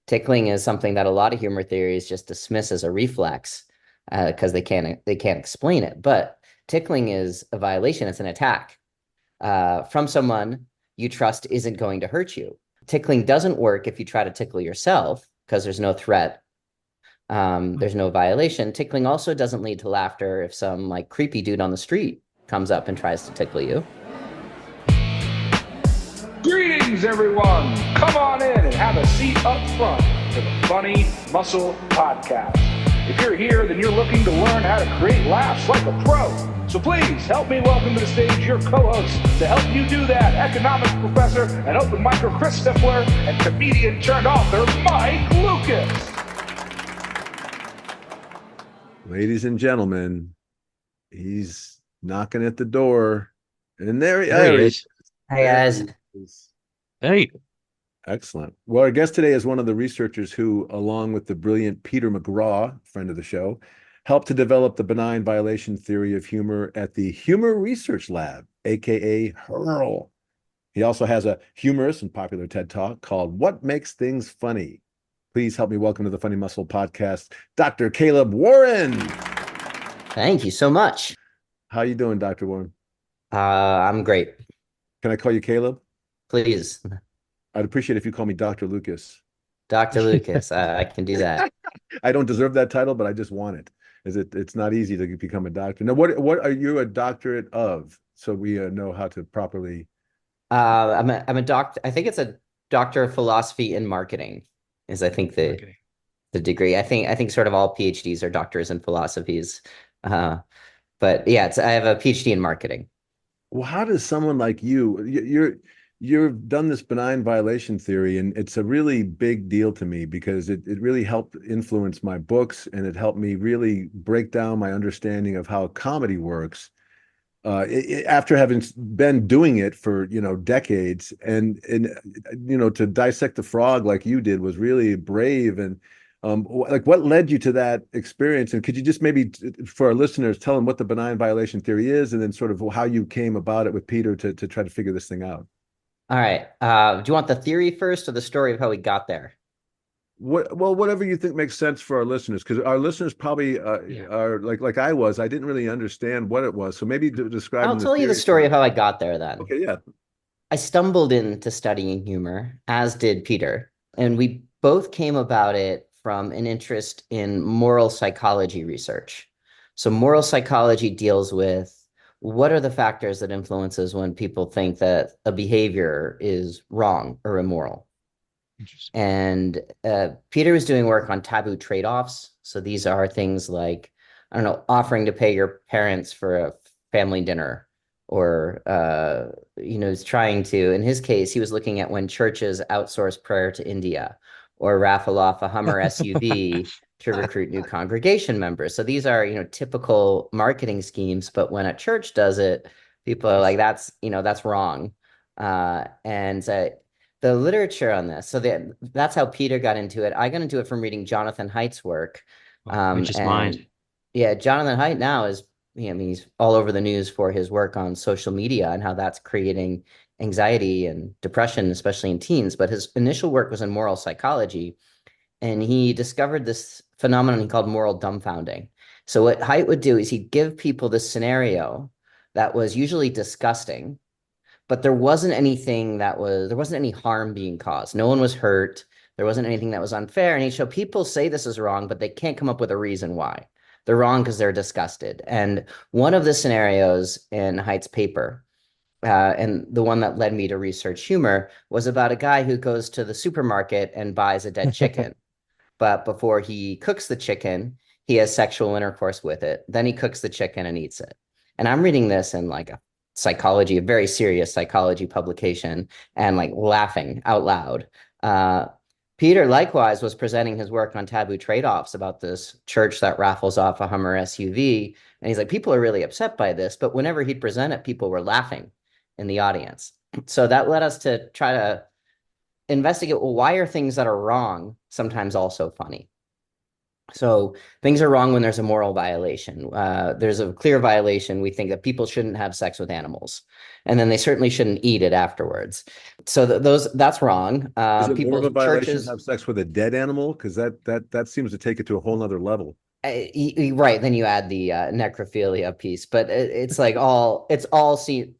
Tickling is something that a lot of humor theories just dismiss as a reflex because they can't explain it. But tickling is a violation. It's an attack from someone you trust isn't going to hurt you. Tickling doesn't work if you try to tickle yourself because there's no threat. There's no violation. Tickling also doesn't lead to laughter if some like creepy dude on the street comes up and tries to tickle you. Greetings, everyone. Come on in and have a seat up front for the Funny Muscle Podcast. If you're here, then you're looking to learn how to create laughs like a pro. So please help me welcome to the stage your co-host to help you do that, economics professor and open micer Chris Stifler and comedian turned author Mike Lucas. Ladies and gentlemen, he's knocking at the door, and there he is. Hey guys. Hey. Excellent. Well, our guest today is one of the researchers who, along with the brilliant Peter McGraw, friend of the show, helped to develop the benign violation theory of humor at the Humor Research Lab, aka HURL. He also has a humorous and popular TED Talk called What Makes Things Funny. Please help me welcome to the Funny Muscle Podcast, Dr. Caleb Warren. Thank you so much. How you doing, Dr. Warren? I'm great. Can I call you Caleb? Please. I'd appreciate if you call me Dr. Lucas. Dr. Lucas, I can do that. I don't deserve that title, but I just want it. It's not easy to become a doctor. Now, what are you a doctorate of? So we know how to properly. I'm a doctor. I think it's a doctor of philosophy in marketing is I think the degree. I think sort of all PhDs are doctors in philosophies. But yeah, I have a PhD in marketing. Well, how does someone like you've done this benign violation theory, and it's a really big deal to me because it really helped influence my books, and it helped me really break down my understanding of how comedy works. After having been doing it for decades, and to dissect the frog like you did was really brave. And like, what led you to that experience? And could you just maybe, for our listeners, tell them what the benign violation theory is, and then sort of how you came about it with Peter to try to figure this thing out? All right. Do you want the theory first or the story of how we got there? Well, whatever you think makes sense for our listeners, because our listeners probably are like I was. I didn't really understand what it was, so maybe describe. I'll tell you the story of how I got there then. Okay, yeah. I stumbled into studying humor, as did Peter, and we both came about it from an interest in moral psychology research. So moral psychology deals with what are the factors that influences when people think that a behavior is wrong or immoral. And Peter was doing work on taboo trade-offs. So these are things like, I don't know, offering to pay your parents for a family dinner, or is trying to, in his case, he was looking at when churches outsource prayer to India, or raffle off a Hummer SUV to recruit new congregation members. So these are, typical marketing schemes, but when a church does it, people are like, that's wrong. And the literature on this, so that's how Peter got into it. I got into it from reading Jonathan Haidt's work. Which is mine. Yeah, Jonathan Haidt now is, he's all over the news for his work on social media and how that's creating anxiety and depression, especially in teens. But his initial work was in moral psychology, and he discovered this phenomenon he called moral dumbfounding. So what Haidt would do is he'd give people this scenario that was usually disgusting, but there wasn't any harm being caused. No one was hurt. There wasn't anything that was unfair. And he'd show people say this is wrong, but they can't come up with a reason why. They're wrong because they're disgusted. And one of the scenarios in Haidt's paper, and the one that led me to research humor, was about a guy who goes to the supermarket and buys a dead chicken. But before he cooks the chicken, he has sexual intercourse with it. Then he cooks the chicken and eats it. And I'm reading this in like a very serious psychology publication, and like laughing out loud. Peter likewise was presenting his work on taboo trade-offs about this church that raffles off a Hummer SUV. And he's like, people are really upset by this. But whenever he'd present it, people were laughing in the audience. So that led us to try to investigate, well, why are things that are wrong sometimes also funny? So things are wrong when there's a moral violation. There's a clear violation. We think that people shouldn't have sex with animals, and then they certainly shouldn't eat it afterwards. So that's wrong. Is it more of People, a violation to churches, have sex with a dead animal? Because that seems to take it to a whole nother level. right? Then you add the necrophilia piece, but it's like it's all seen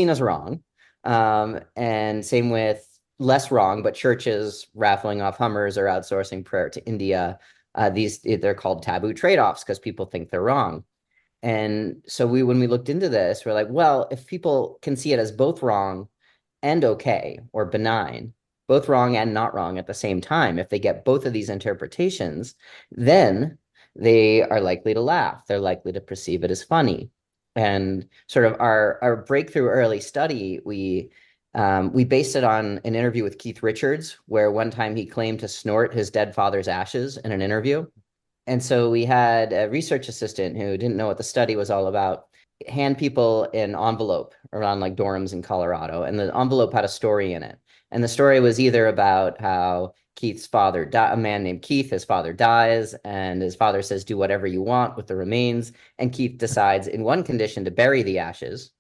as wrong. And same with less wrong, but churches raffling off Hummers or outsourcing prayer to India. They're called taboo trade-offs because people think they're wrong. And so when we looked into this, we're like, well, if people can see it as both wrong and okay or benign, both wrong and not wrong at the same time, if they get both of these interpretations, then they are likely to laugh. They're likely to perceive it as funny. And sort of our breakthrough early study, we based it on an interview with Keith Richards, where one time he claimed to snort his dead father's ashes in an interview. And so we had a research assistant who didn't know what the study was all about hand people an envelope around like dorms in Colorado, and the envelope had a story in it. And the story was either about how Keith's father, a man named Keith, his father dies, and his father says, "Do whatever you want with the remains." And Keith decides, in one condition, to bury the ashes,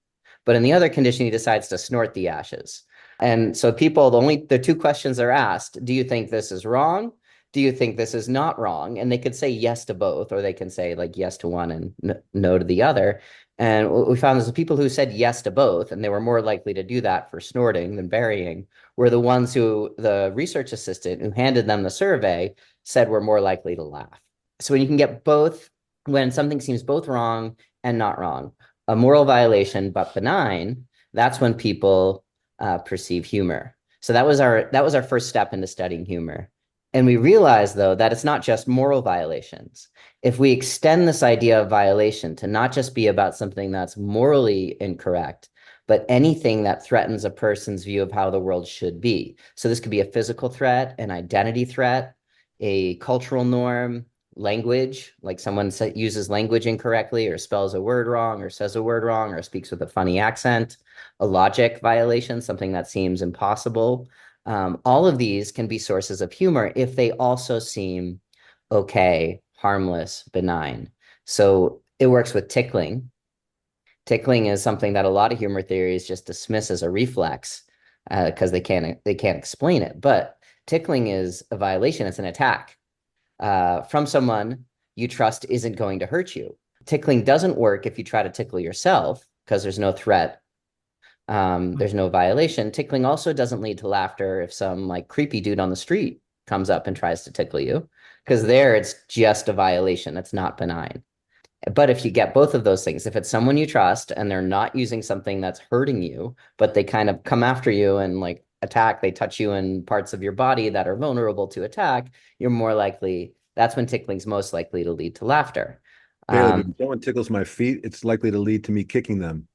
but in the other condition, he decides to snort the ashes. And so people, the two questions are asked: Do you think this is wrong? Do you think this is not wrong? And they could say yes to both, or they can say like yes to one and no to the other. And what we found is the people who said yes to both, and they were more likely to do that for snorting than burying, were the ones who the research assistant who handed them the survey said were more likely to laugh. So when you can get both, when something seems both wrong and not wrong, a moral violation but benign, that's when people perceive humor. So that was our first step into studying humor. And we realize, though, that it's not just moral violations. If we extend this idea of violation to not just be about something that's morally incorrect, but anything that threatens a person's view of how the world should be. So this could be a physical threat, an identity threat, a cultural norm, language, like someone uses language incorrectly or spells a word wrong or says a word wrong or speaks with a funny accent, a logic violation, something that seems impossible. All of these can be sources of humor if they also seem okay, harmless, benign. So it works with tickling. Tickling is something that a lot of humor theories just dismiss as a reflex because they can't explain it. But tickling is a violation. It's an attack from someone you trust isn't going to hurt you. Tickling doesn't work if you try to tickle yourself because there's no threat. There's no violation. Tickling also doesn't lead to laughter if some like creepy dude on the street comes up and tries to tickle you, because there it's just a violation. It's not benign. But if you get both of those things, if it's someone you trust and they're not using something that's hurting you, but they kind of come after you and like attack, they touch you in parts of your body that are vulnerable to attack, you're more likely, that's when tickling's most likely to lead to laughter. Caleb, if Um, someone tickles my feet, it's likely to lead to me kicking them.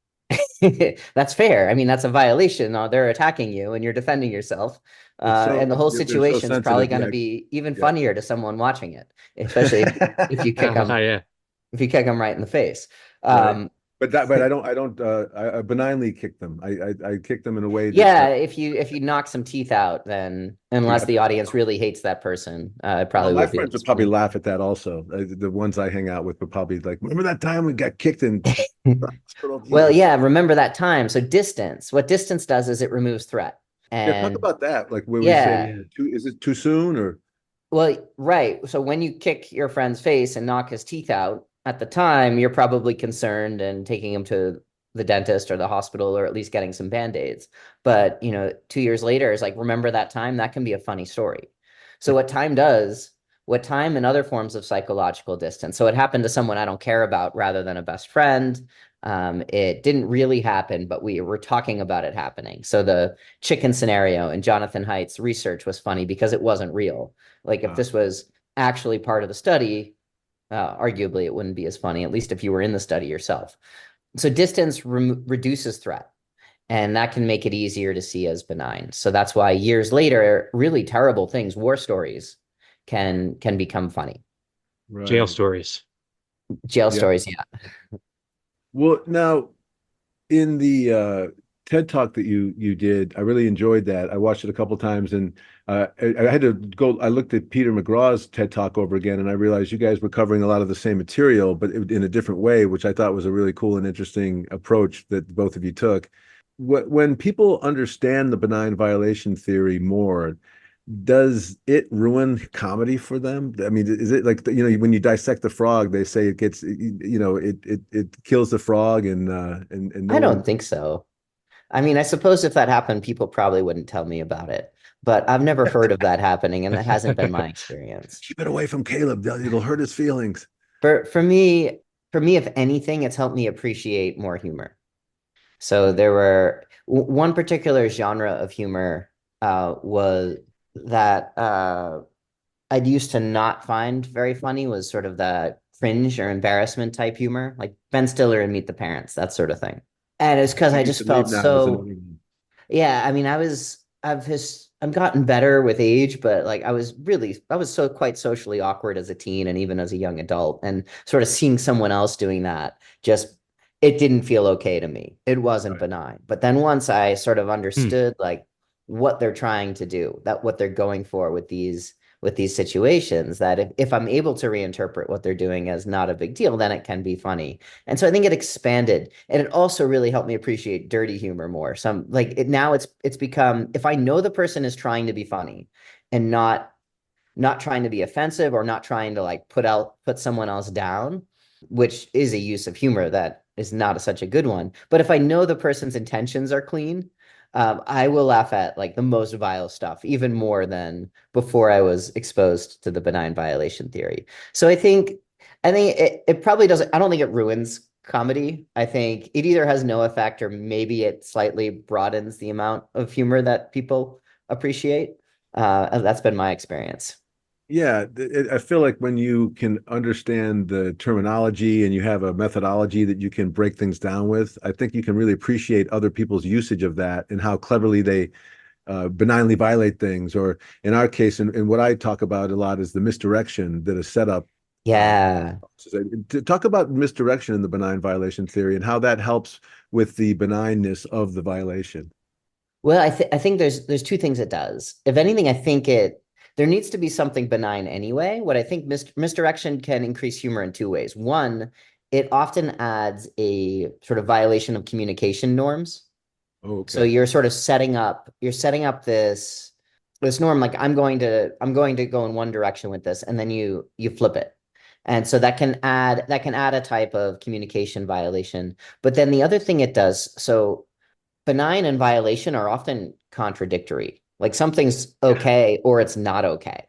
That's fair. I mean, that's a violation. They're attacking you and you're defending yourself. It's so And the whole they're so situation is probably sensitive. going to Yeah, be even yeah. funnier to someone watching it, especially if you kick them, Yeah. if you kick them right in the face. Right. Um, But I benignly kick them. I kick them in a way that yeah, if you knock some teeth out, then unless yeah. the audience really hates that person, it Well, probably my would be friends would less probably funny. laugh at that also. The ones I hang out with would probably like, remember that time we got kicked in the hospital? Well, Jesus. yeah, remember that time. So distance, what distance does is it removes threat. Yeah, talk And about that. Like where we say, yeah, is it too soon or well, right. So when you kick your friend's face and knock his teeth out, at the time, you're probably concerned and taking him to the dentist or the hospital or at least getting some band-aids. But, 2 years later is like, remember that time? That can be a funny story. So what time and other forms of psychological distance. So it happened to someone I don't care about rather than a best friend. It didn't really happen, but we were talking about it happening. So the chicken scenario in Jonathan Haidt's research was funny because it wasn't real. Like if uh, this was actually part of the study, arguably it wouldn't be as funny, at least if you were in the study yourself. So distance reduces threat, and that can make it easier to see as benign. So that's why years later, really terrible things, war stories, can become funny. Jail right? stories. Jail Yeah. stories, yeah. Well, now in the TED Talk that you did, I really enjoyed that. I watched it a couple times, and I had to go. I looked at Peter McGraw's TED Talk over again, and I realized you guys were covering a lot of the same material, but in a different way, which I thought was a really cool and interesting approach that both of you took. When people understand the benign violation theory more, does it ruin comedy for them? I mean, is it like, when you dissect the frog, they say it gets, it kills the frog, and no I one. don't think so. I mean, I suppose if that happened, people probably wouldn't tell me about it, but I've never heard of that happening, and that hasn't been my experience. Keep it away from Caleb. It'll hurt his feelings. For me, if anything, it's helped me appreciate more humor. So Mm. there were one particular genre of humor was that I'd used to not find very funny was sort of the cringe or embarrassment type humor, like Ben Stiller and Meet the Parents, that sort of thing. And it's because You I need to just leave felt now is so, another one. yeah, I mean, I've gotten better with age, but like I was so quite socially awkward as a teen and even as a young adult. And sort of seeing someone else doing that, just, it didn't feel okay to me. It wasn't Right. benign. But then once I sort of Hmm. understood like what they're trying to do, that what they're going for with these situations, that if I'm able to reinterpret what they're doing as not a big deal, then it can be funny. And so I think it expanded, and it also really helped me appreciate dirty humor more. Some like it now it's become, if I know the person is trying to be funny and not trying to be offensive or not trying to like put someone else down, which is a use of humor that is not such a good one. But if I know the person's intentions are clean, I will laugh at like the most vile stuff, even more than before I was exposed to the benign violation theory. So I think it probably doesn't, I don't think it ruins comedy. I think it either has no effect or maybe it slightly broadens the amount of humor that people appreciate. And that's been my experience. Yeah, I feel like when you can understand the terminology and you have a methodology that you can break things down with, I think you can really appreciate other people's usage of that and how cleverly they benignly violate things. Or in our case, and what I talk about a lot is the misdirection that is set up. Uh, Yeah. to talk about misdirection in the benign violation theory and how that helps with the benignness of the violation. Well, I think there's two things it does. If anything, I think it there needs to be something benign anyway. What I think misdirection can increase humor in two ways. One, it often adds a sort of violation of communication norms. Oh, So okay. you're setting up this norm, like I'm going to go in one direction with this, and then you flip it. And so that can add a type of communication violation. But then the other thing it does, so benign and violation are often contradictory. Like something's Yeah. okay or it's not okay.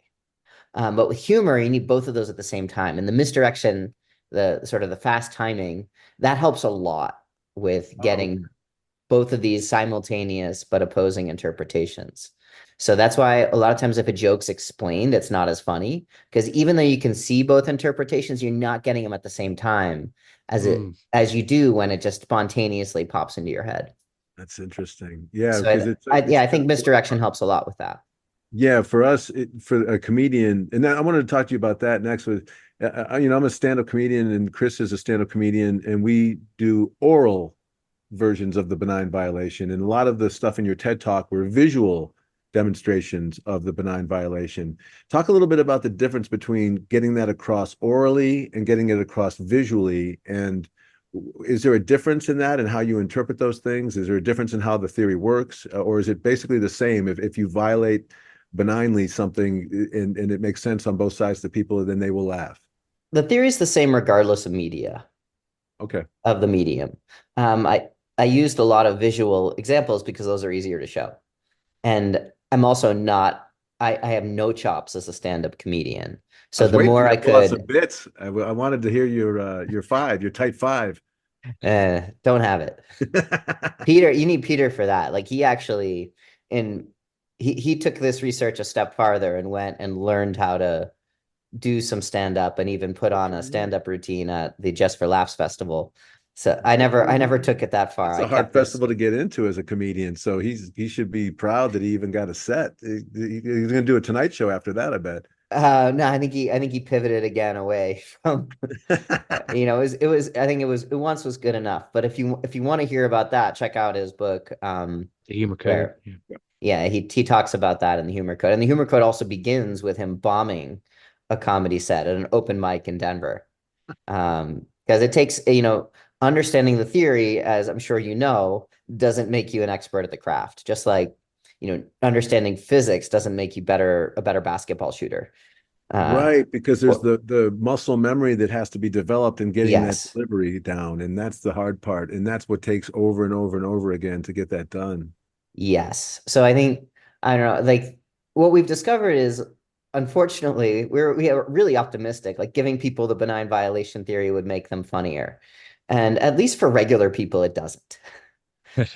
But with humor, you need both of those at the same time. And the misdirection, the sort of the fast timing, that helps a lot with Oh, okay. getting both of these simultaneous but opposing interpretations. So that's why a lot of times if a joke's explained, it's not as funny because even though you can see both interpretations, you're not getting them at the same time Mm, as you do when it just spontaneously pops into your head. that's interesting. Yeah, So because it's I think misdirection helps a lot with that. yeah, for us, for a comedian, and then I wanted to talk to you about that next. With, I'm a stand-up comedian, and Chris is a stand-up comedian, and we do oral versions of the benign violation, and a lot of the stuff in your TED Talk were visual demonstrations of the benign violation. Talk a little bit about the difference between getting that across orally and getting it across visually, and is there a difference in that and how you interpret those things? Is there a difference in how the theory works, or is it basically the same? If you violate benignly something and it makes sense on both sides to people, then they will laugh. The theory is the same regardless of media, Okay. of the medium. I used a lot of visual examples because those are easier to show. And I'm also not, I have no chops as a stand-up comedian. I So was the waiting for more you I to pull out some could, bits. I wanted to hear your five, your tight five. don't have it. Peter, you need Peter for that. Like he actually, in he took this research a step farther and went and learned how to do some stand-up and even put Good on for a you. stand-up routine at the Just for Laughs festival. So Good for I you. never took it that far. That's I a hard kept this. festival to get into as a comedian. So he should be proud that he even got a set. He's going to do a Tonight Show after that, I bet. No, I think he pivoted again away from I think it once was good enough. But if you want to hear about that, check out his book, The humor code. where Yeah. yeah, he talks about that in the humor code. And the humor code also begins with him bombing a comedy set at an open mic in Denver. Because it takes, understanding the theory, as I'm sure you know, doesn't make you an expert at the craft. Just like, understanding physics doesn't make you a better basketball shooter. Uh, Right, because there's or, the muscle memory that has to be developed in getting that yes, delivery down, and that's the hard part, and that's what takes over and over and over again to get that done. yes. So I think, I don't know, like what we've discovered is, unfortunately, we are really optimistic. Like giving people the benign violation theory would make them funnier. And at least for regular people, it doesn't.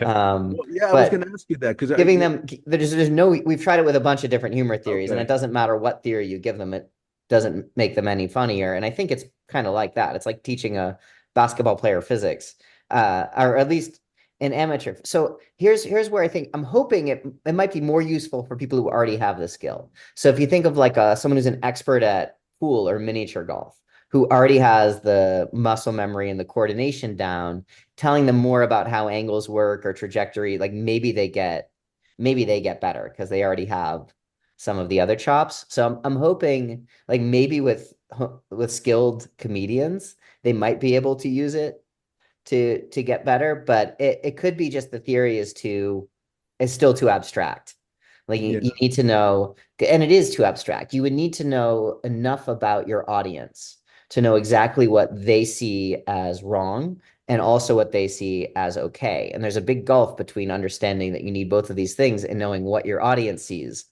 Um, Well, yeah, I was going to but ask you that because giving them there's no we've tried it with a bunch of different humor theories, and it okay, doesn't matter what theory you give them, it doesn't make them any funnier. And I think it's kind of like that. It's like teaching a basketball player physics, or at least an amateur. So here's where I think I'm hoping it might be more useful for people who already have the skill. So if you think of like someone who's an expert at pool or miniature golf, who already has the muscle memory and the coordination down, telling them more about how angles work or trajectory, like maybe they get better because they already have some of the other chops. So I'm hoping like maybe with skilled comedians, they might be able to use it to get better, but it could be just the theory is still too abstract. Like yeah, you need to know, and it is too abstract. You would need to know enough about your audience to know exactly what they see as wrong and also what they see as okay. And there's a big gulf between understanding that you need both of these things and knowing what your audience sees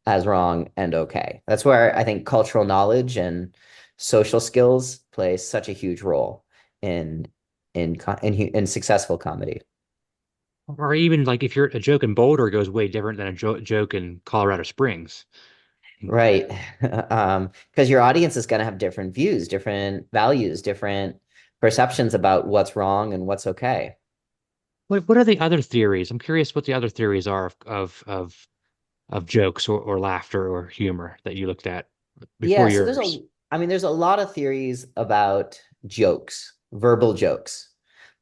as wrong and okay. That's where I think cultural knowledge and social skills play such a huge role in in successful comedy. Or even like if you're a joke in Boulder goes way different than a joke in Colorado Springs. Right. Because your audience is going to have different views, different values, different perceptions about what's wrong and what's okay. What are the other theories? I'm curious what the other theories are of jokes or laughter or humor that you looked at before Yeah, so there's yours. there's a lot of theories about jokes, verbal jokes.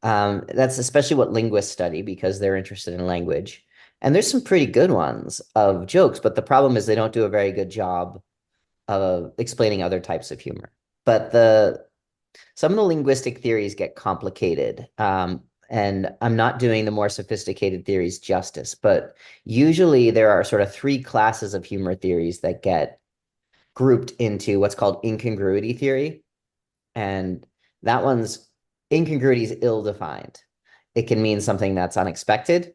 That's especially what linguists study because they're interested in language. And there's some pretty good ones of jokes, but the problem is they don't do a very good job of explaining other types of humor. But the some of the linguistic theories get complicated. And I'm not doing the more sophisticated theories justice, but usually there are sort of three classes of humor theories that get grouped into what's called incongruity theory. And that one's incongruity is ill-defined. It can mean something that's unexpected.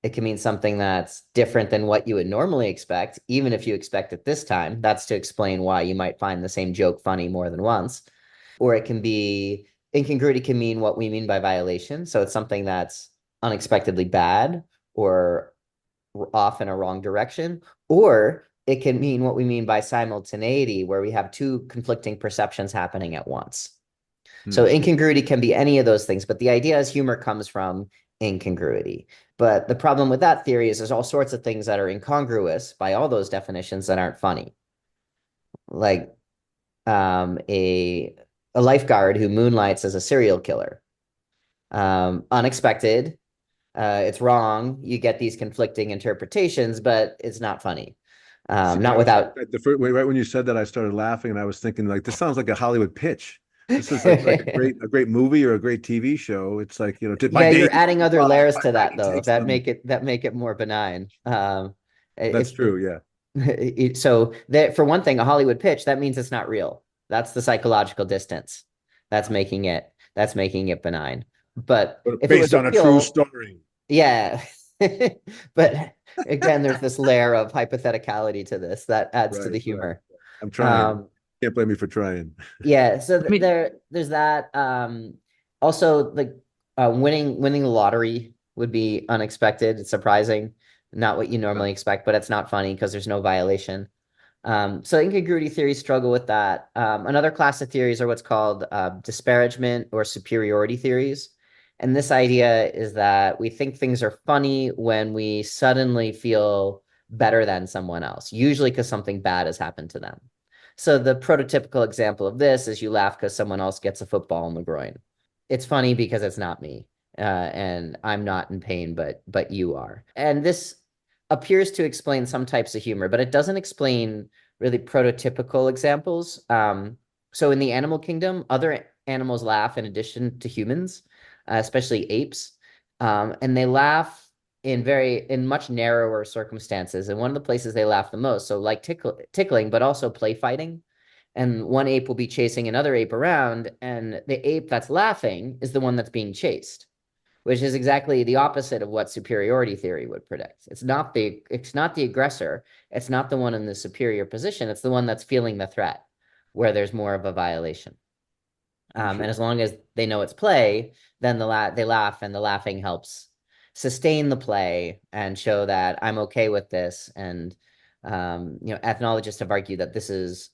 It can mean something that's different than what you would normally expect, even if you expect it this time. That's to explain why you might find the same joke funny more than once. Or it can be incongruity can mean what we mean by violation. So it's something that's unexpectedly bad or off in a wrong direction. Or it can mean what we mean by simultaneity, where we have two conflicting perceptions happening at once. So hmm. incongruity can be any of those things, but the idea is humor comes from incongruity. But the problem with that theory is there's all sorts of things that are incongruous by all those definitions that aren't funny. Like um, a a lifeguard who moonlights as a serial killer. Unexpected. It's wrong. You get these conflicting interpretations, but it's not funny. See, Not without. the first, right when you said that, I started laughing, and I was thinking like, this sounds like a Hollywood pitch. This is like a great movie or a great TV show. It's like, did my Yeah, name you're adding other by layers to that though, take that some. make it more benign. That's If true. Yeah. so that for one thing, a Hollywood pitch, that means it's not real. That's the psychological distance. That's making it benign. But But if it based was on a true real, story. yeah. But again, there's this layer of hypotheticality to this that adds to Right. the Right. humor. I'm trying. Um, Can't blame me for trying. yeah, so I mean, there's that. Also like winning the lottery would be unexpected. It's surprising, not what you normally expect, but it's not funny because there's no violation. So incongruity theories struggle with that. Another class of theories are what's called disparagement or superiority theories. And this idea is that we think things are funny when we suddenly feel better than someone else, usually because something bad has happened to them. So the prototypical example of this is you laugh because someone else gets a football in the groin. It's funny because it's not me, and I'm not in pain, but you are. And this appears to explain some types of humor, but it doesn't explain really prototypical examples. So in the animal kingdom, other animals laugh in addition to humans, especially apes, and they laugh in much narrower circumstances. And one of the places they laugh the most, so like tickling, but also play fighting. And one ape will be chasing another ape around, and the ape that's laughing is the one that's being chased, which is exactly the opposite of what superiority theory would predict. It's not the aggressor, it's not the one in the superior position, it's the one that's feeling the threat, where there's more of a violation. And as long as they know it's play, then they laugh, and the laughing helps sustain the play and show that I'm okay with this. And ethnologists have argued that this is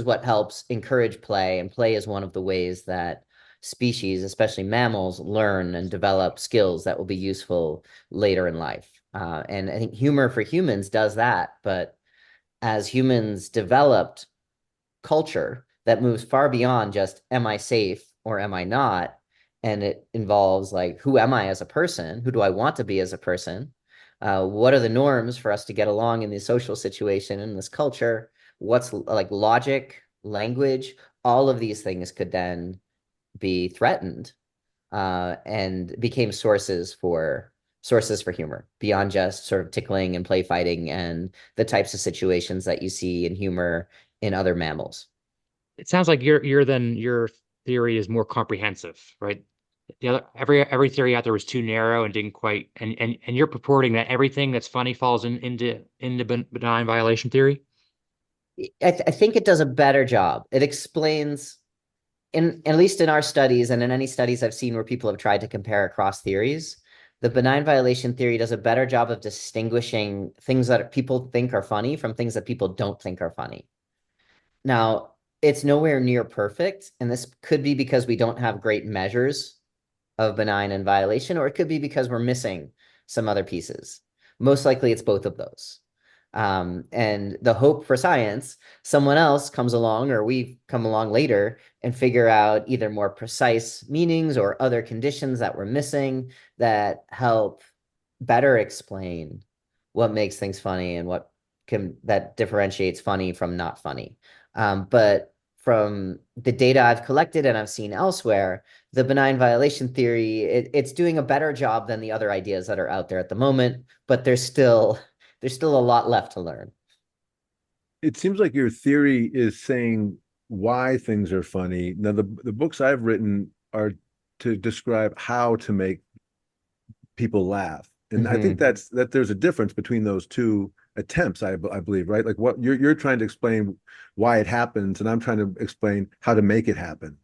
what helps encourage play, and play is one of the ways that species, especially mammals, learn and develop skills that will be useful later in life. And I think humor for humans does that, but as humans developed culture that moves far beyond just am I safe or am I not? And it involves like, who am I as a person? Who do I want to be as a person? What are the norms for us to get along in this social situation, in this culture? What's like logic, language? All of these things could then be threatened, and became sources for humor beyond just sort of tickling and play fighting and the types of situations that you see in humor in other mammals. It sounds like your theory is more comprehensive, right? The other every theory out there was too narrow and didn't quite and you're purporting that everything that's funny falls into benign violation theory. I think it does a better job. It explains, in at least in our studies and in any studies I've seen where people have tried to compare across theories, the benign violation theory does a better job of distinguishing things that people think are funny from things that people don't think are funny. Now, it's nowhere near perfect, and this could be because we don't have great measures of benign and violation, or it could be because we're missing some other pieces. Most likely, it's both of those. And the hope for science, someone else comes along, or we come along later and figure out either more precise meanings or other conditions that we're missing that help better explain what makes things funny and that differentiates funny from not funny. But from the data I've collected and I've seen elsewhere, the benign violation theory, it's doing a better job than the other ideas that are out there at the moment, but there's still a lot left to learn. It seems like your theory is saying why things are funny. Now, the books I've written are to describe how to make people laugh. And I think Mhm. that there's a difference between those two attempts, I believe, right? Like what you're trying to explain why it happens, and I'm trying to explain how to make it happen.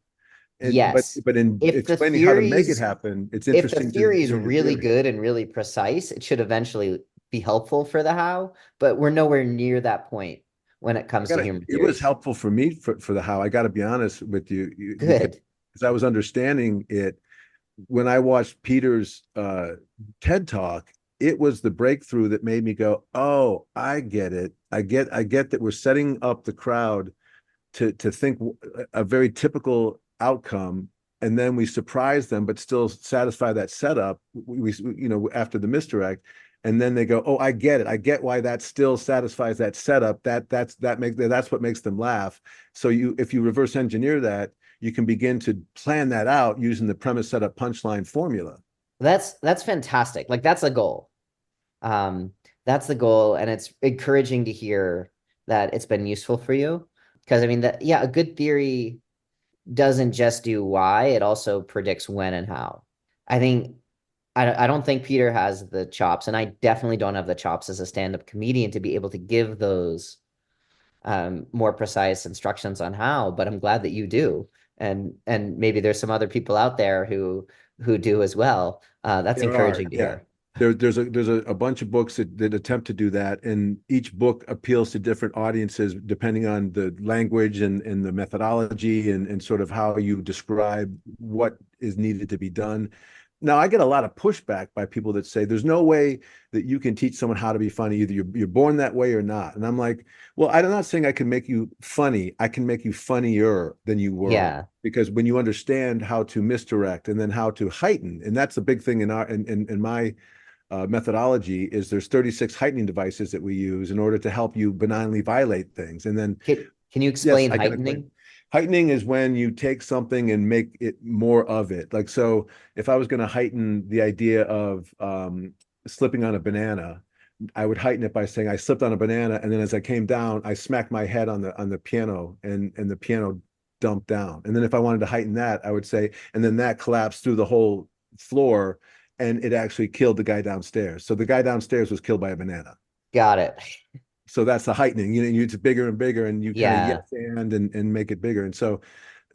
And but Yes. but in If the explaining how to make it theories happen, it's if the interesting to theory is hear your really theory. good and really precise, it should eventually be helpful for the how, but we're nowhere near that point when it I comes to gotta, human it was theories. helpful for me for the how. I got to be honest with you, Good. because I was understanding it when I watched Peter's TED talk. It was the breakthrough that made me go, "Oh, I get it. I get that we're setting up the crowd to think a very typical outcome, and then we surprise them, but still satisfy that setup. After the misdirect, and then they go, "Oh, I get it. I get why that still satisfies that setup. That's what makes them laugh." So if you reverse engineer that, you can begin to plan that out using the premise, setup, punchline formula. That's fantastic. Like that's a goal. Um, that's the goal, and it's encouraging to hear that it's been useful for you. Because I mean that yeah, a good theory doesn't just do why, it also predicts when and how. I think I don't think Peter has the chops, and I definitely don't have the chops as a stand-up comedian to be able to give those more precise instructions on how, but I'm glad that you do. And maybe there's some other people out there who do as well. That's There are, encouraging to yeah. hear. There's a bunch of books that attempt to do that, and each book appeals to different audiences depending on the language and the methodology and sort of how you describe what is needed to be done. Now, I get a lot of pushback by people that say there's no way that you can teach someone how to be funny. Either you're born that way or not. And I'm like, well, I'm not saying I can make you funny. I can make you funnier than you were. Yeah. Because when you understand how to misdirect and then how to heighten, and that's a big thing in my methodology, is there's 36 heightening devices that we use in order to help you benignly violate things. And then, Can you yes, explain I can explain. heightening? Heightening is when you take something and make it more of it. Like, so if I was going to heighten the idea of slipping on a banana, I would heighten it by saying I slipped on a banana, and then as I came down, I smacked my head on the piano, and the piano dumped down. And then if I wanted to heighten that, I would say, and then that collapsed through the whole floor, and it actually killed the guy downstairs. So the guy downstairs was killed by a banana. Got it. So that's the heightening. It's bigger and bigger, and you kind of yes Yeah. and make it bigger. And so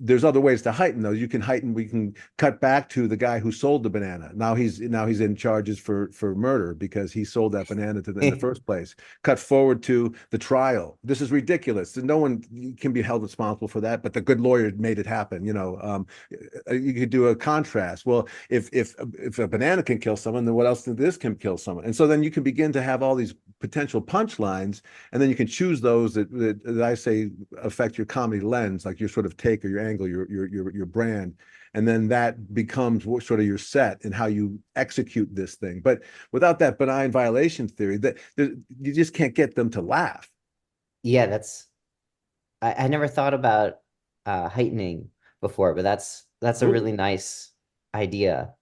there's other ways to heighten those. You can heighten. We can cut back to the guy who sold the banana. Now he's in charges for murder because he sold that banana in the first place. Cut forward to the trial. This is ridiculous. No one can be held responsible for that, but the good lawyer made it happen. You could do a contrast. Well, if a banana can kill someone, then what else than this can kill someone? And so then you can begin to have all these potential punchlines, and then you can choose those that I say affect your comedy lens, like your sort of take or your angle, your brand, and then that becomes what sort of your set and how you execute this thing. But without that benign violation theory, that you just can't get them to laugh. Yeah, I never thought about heightening before, but that's a really nice idea.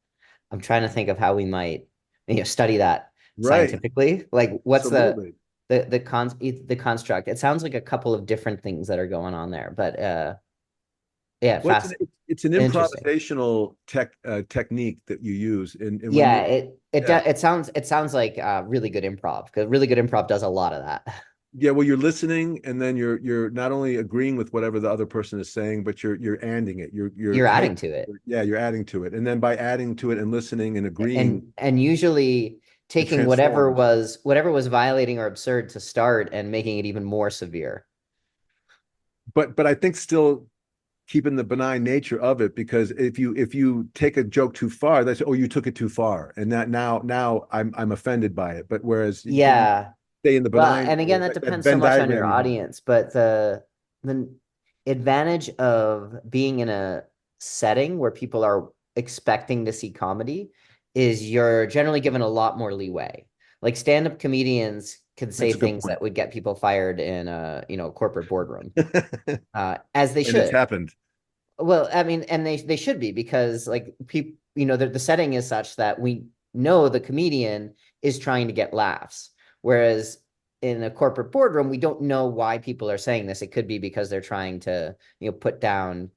I'm trying to think of how we might, study that Right. scientifically. Like what's Absolutely. the construct? It sounds like a couple of different things that are going on there, but yeah, Well, fast, it's an interesting. improvisational technique that you use, and when Yeah, you yeah it sounds like really good improv, because really good improv does a lot of that. yeah, well, you're listening, and then you're not only agreeing with whatever the other person is saying, but you're anding it. You're You're height adding to it. yeah, you're adding to it, and then by adding to it and listening and agreeing, And usually it taking transforms. whatever was violating or absurd to start and making it even more severe. But I think still keeping the benign nature of it, because if you take a joke too far, that's, oh, you took it too far, and that now I'm offended by it. But whereas you Yeah. stay in the Well, benign, and again, that that depends so Venn much on your diagram you have. audience, but the advantage of being in a setting where people are expecting to see comedy is you're generally given a lot more leeway. Like stand-up comedians can say That's a good things point. that would get people fired in a, corporate boardroom, as they And it's should. happened. Well, I mean, and they should be, because like people, the setting is such that we know the comedian is trying to get laughs. Whereas in a corporate boardroom, we don't know why people are saying this. It could be because they're trying to, put down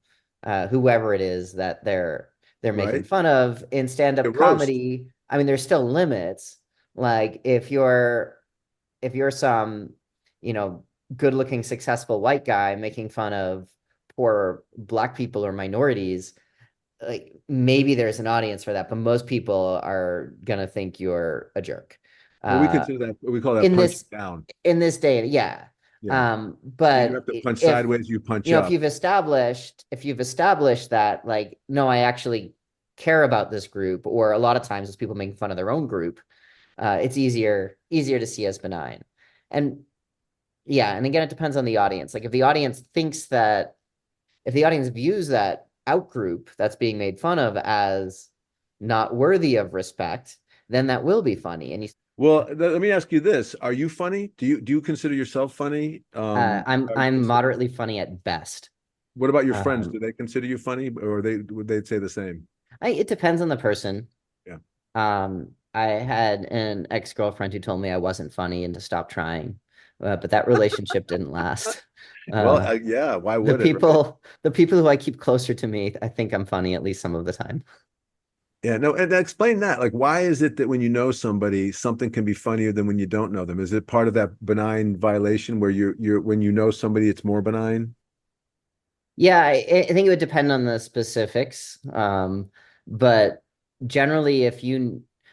whoever it is that they're making Right? fun of. In A stand-up roast. comedy, I mean, there's still limits. Like if you're some, you know, good-looking, successful white guy making fun of poor black people or minorities, like maybe there's an audience for that, but most people are gonna think you're a jerk. Well, we Uh, consider that, we call that in punching this down. in this day, yeah. Yeah. So you But have to punch if sideways, you punch if up. you've established that, like, no, I actually care about this group, or a lot of times it's people making fun of their own group, it's easier to see as benign. And yeah, and again, it depends on the audience. Like if the audience views that out group that's being made fun of as not worthy of respect, then that will be funny. And Well, let me ask you this. Are you funny? Do you consider yourself funny? Are you I'm consider, moderately funny at best. what about your friends? Um, Do they consider you funny, or would they say the same? it depends on the person. Yeah. I had an ex-girlfriend who told me I wasn't funny and to stop trying, but that relationship didn't last. Well, Uh, yeah, why the would it, right? people, the people who I keep closer to me, I think I'm funny at least some of the time. Yeah, no, and explain that. Like, why is it that when you know somebody, something can be funnier than when you don't know them? Is it part of that benign violation where you're when you know somebody, it's more benign? Yeah, I think it would depend on the specifics. But generally,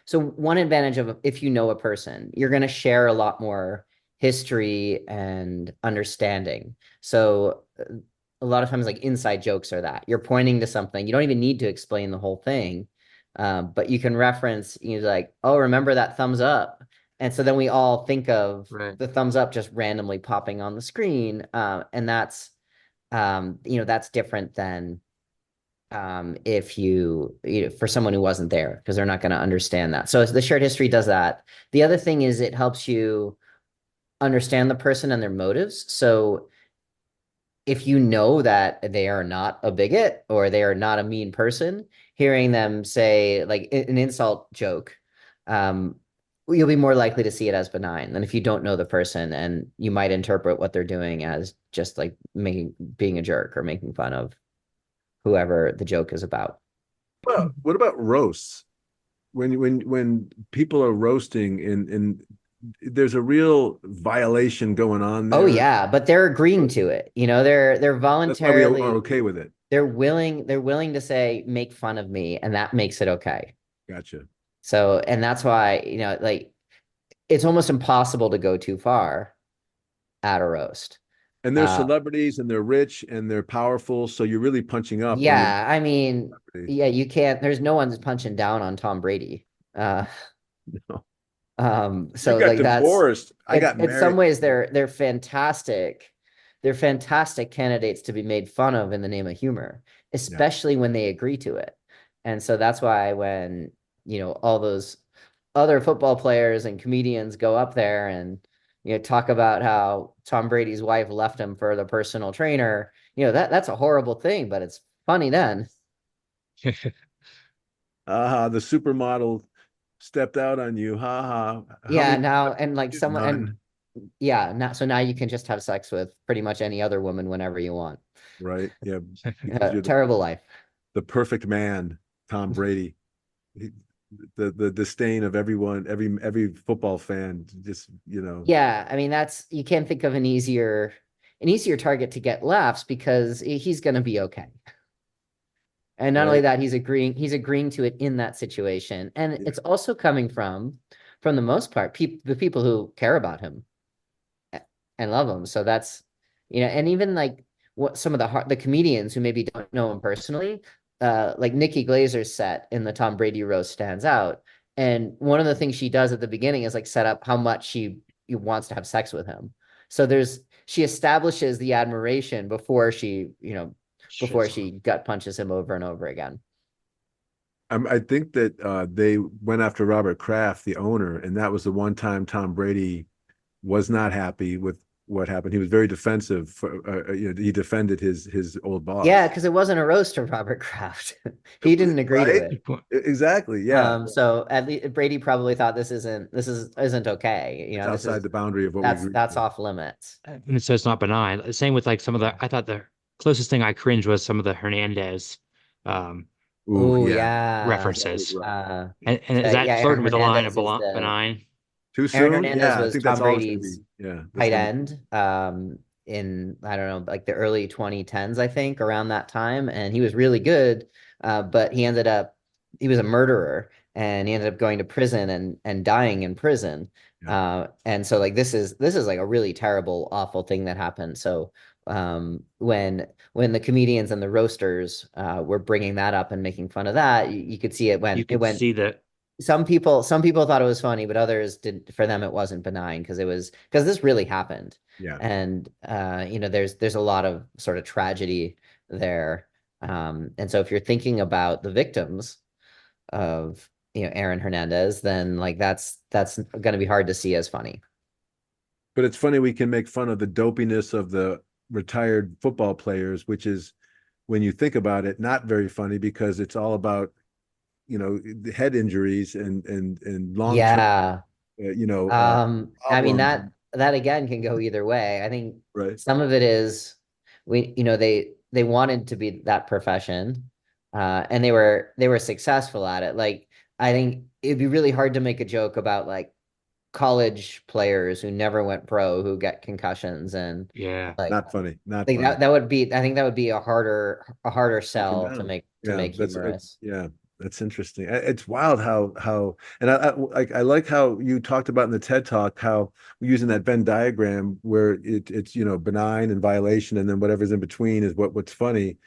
so one advantage of if you know a person, you're going to share a lot more history and understanding. So a lot of times, like inside jokes are that you're pointing to something. You don't even need to explain the whole thing, But you can reference, like, oh, remember that thumbs up. And so then we all think of Right. the thumbs up just randomly popping on the screen. And that's different than if for someone who wasn't there, because they're not going to understand that. So the shared history does that. The other thing is it helps you understand the person and their motives. So if you know that they are not a bigot or they are not a mean person, hearing them say like an insult joke, um, you'll be more likely to see it as benign than if you don't know the person and you might interpret what they're doing as just like being a jerk or making fun of whoever the joke is about. Well, what about roasts? When people are roasting and there's a real violation going on Oh there. yeah, but they're agreeing to it. They're That's why we are voluntarily okay with it. they're willing to say make fun of me and that makes it okay. Gotcha. So, and that's why, like it's almost impossible to go too far at a roast. And they're Uh, celebrities and they're rich and they're powerful. So you're really punching up when you're yeah, I mean, celebrity. yeah, you can't, there's no one's punching down on Tom Brady. Uh, No. You so got like that's divorced. I it's got in some married. ways they're fantastic. They're fantastic candidates to be made fun of in the name of humor, Yeah. especially when they agree to it. And so that's why when, all those other football players and comedians go up there and talk about how Tom Brady's wife left him for the personal trainer, that's a horrible thing, but it's funny then. The supermodel stepped out on you. Ha ha. How Yeah, many now and like times? someone and None. yeah, now you can just have sex with pretty much any other woman whenever you want. Right. Yeah. Because you're Terrible life. the perfect man, Tom Brady. He, the disdain of everyone, every football fan, just Yeah, I mean you can't think of an easier target to get laughs because he's going to be okay. And not only right. that, he's agreeing to it in that situation. And Yeah. it's also coming from the most part, the people who care about him and love him. So and even like what some of the comedians who maybe don't know him personally, like Nikki Glazer's set in the Tom Brady roast stands out. And one of the things she does at the beginning is like set up how much she wants to have sex with him. So she establishes the admiration before Shits on she him. gut punches him over and over again. I think that they went after Robert Kraft, the owner, and that was the one time Tom Brady was not happy with what happened. He was very defensive. He defended his old Yeah, boss. because it wasn't a roast of Robert Kraft. He didn't agree to Right? it. Good point. Exactly. Yeah. So at least Brady probably thought this isn't okay. It's outside the boundary of what we agreed That's to. off limits. And so it's not benign. Same with like some of I thought the closest thing I cringe was some of the Hernandez um, Ooh, Oh yeah. That was yeah. rough. and is So that yeah, Aaron flirting with the line of Hernandez is the benign? Too Aaron soon? Hernandez Yeah, I was think that's Tom always going to Brady's be. Yeah, that's tight going to be. end in I don't know, like the early 2010s, I think, around that time. And he was really good. But he was a murderer and he ended up going to prison and dying in prison. Yeah. And so like this is like a really terrible, awful thing that happened. So when the comedians and the roasters were bringing that up and making fun of that, you could see You it could went see that. some people thought it was funny, but others did for them it wasn't benign because this really happened. Yeah. And there's a lot of sort of tragedy there. And so if you're thinking about the victims of Aaron Hernandez, then like that's gonna be hard to see as funny. But it's funny we can make fun of the dopiness of the retired football players, which is, when you think about it, not very funny because it's all about, head injuries and long-term, Yeah. I mean problems. that again can go either way. I think Right. some of it is they wanted to be that profession, and they were successful at it. Like I think it'd be really hard to make a joke about like college players who never went pro who get concussions and Yeah. like Not funny. Not like funny. I think that would be a harder Taken sell to down. make humorous. Yeah, that's interesting. It's wild how, and I like how you talked about in the TED Talk how using that Venn diagram where it's benign and violation, and then whatever's in between is what's funny.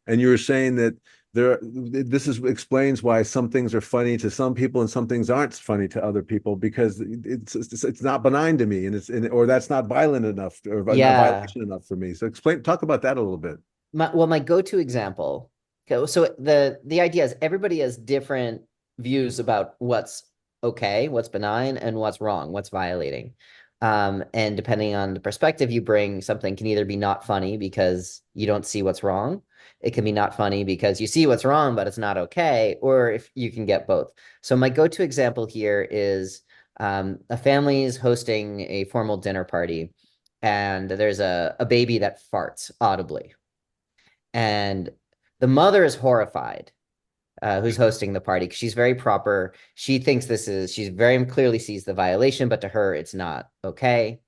And you were saying that this is explains why some things are funny to some people and some things aren't funny to other people, because it's not benign to me, and or that's not violent enough, or not Yeah. violation enough for me. So talk about that a little bit. My go-to example. Okay, so the idea is everybody has different views about what's okay, what's benign, and what's wrong, what's violating. And depending on the perspective you bring, something can either be not funny because you don't see what's wrong. It can be not funny because you see what's wrong, but it's not okay, or if you can get both. So my go-to example here is a family is hosting a formal dinner party, and there's a baby that farts audibly. And the mother is horrified, who's hosting the party, because she's very proper. She thinks she very clearly sees the violation, but to her, it's not okay.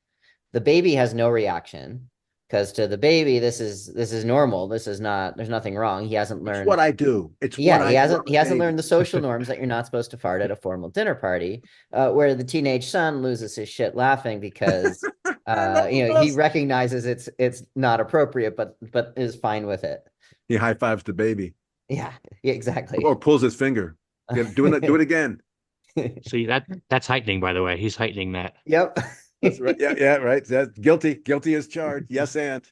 The baby has no reaction because to the baby, this is normal. This is not, there's nothing wrong. He hasn't It's what learned. I do. It's what Yeah, he I do. hasn't I'm he a hasn't learned baby. the social norms that you're not supposed to fart at a formal dinner party, where the teenage son loses his shit laughing because I love he this. recognizes it's not appropriate, but is fine with it. He high fives the baby Yeah, yeah, or exactly. pulls his finger. Do it again. See, that's heightening, by the way. He's heightening that. Yep. That's right. Yeah, yeah, right. That's guilty as charged. Yes, and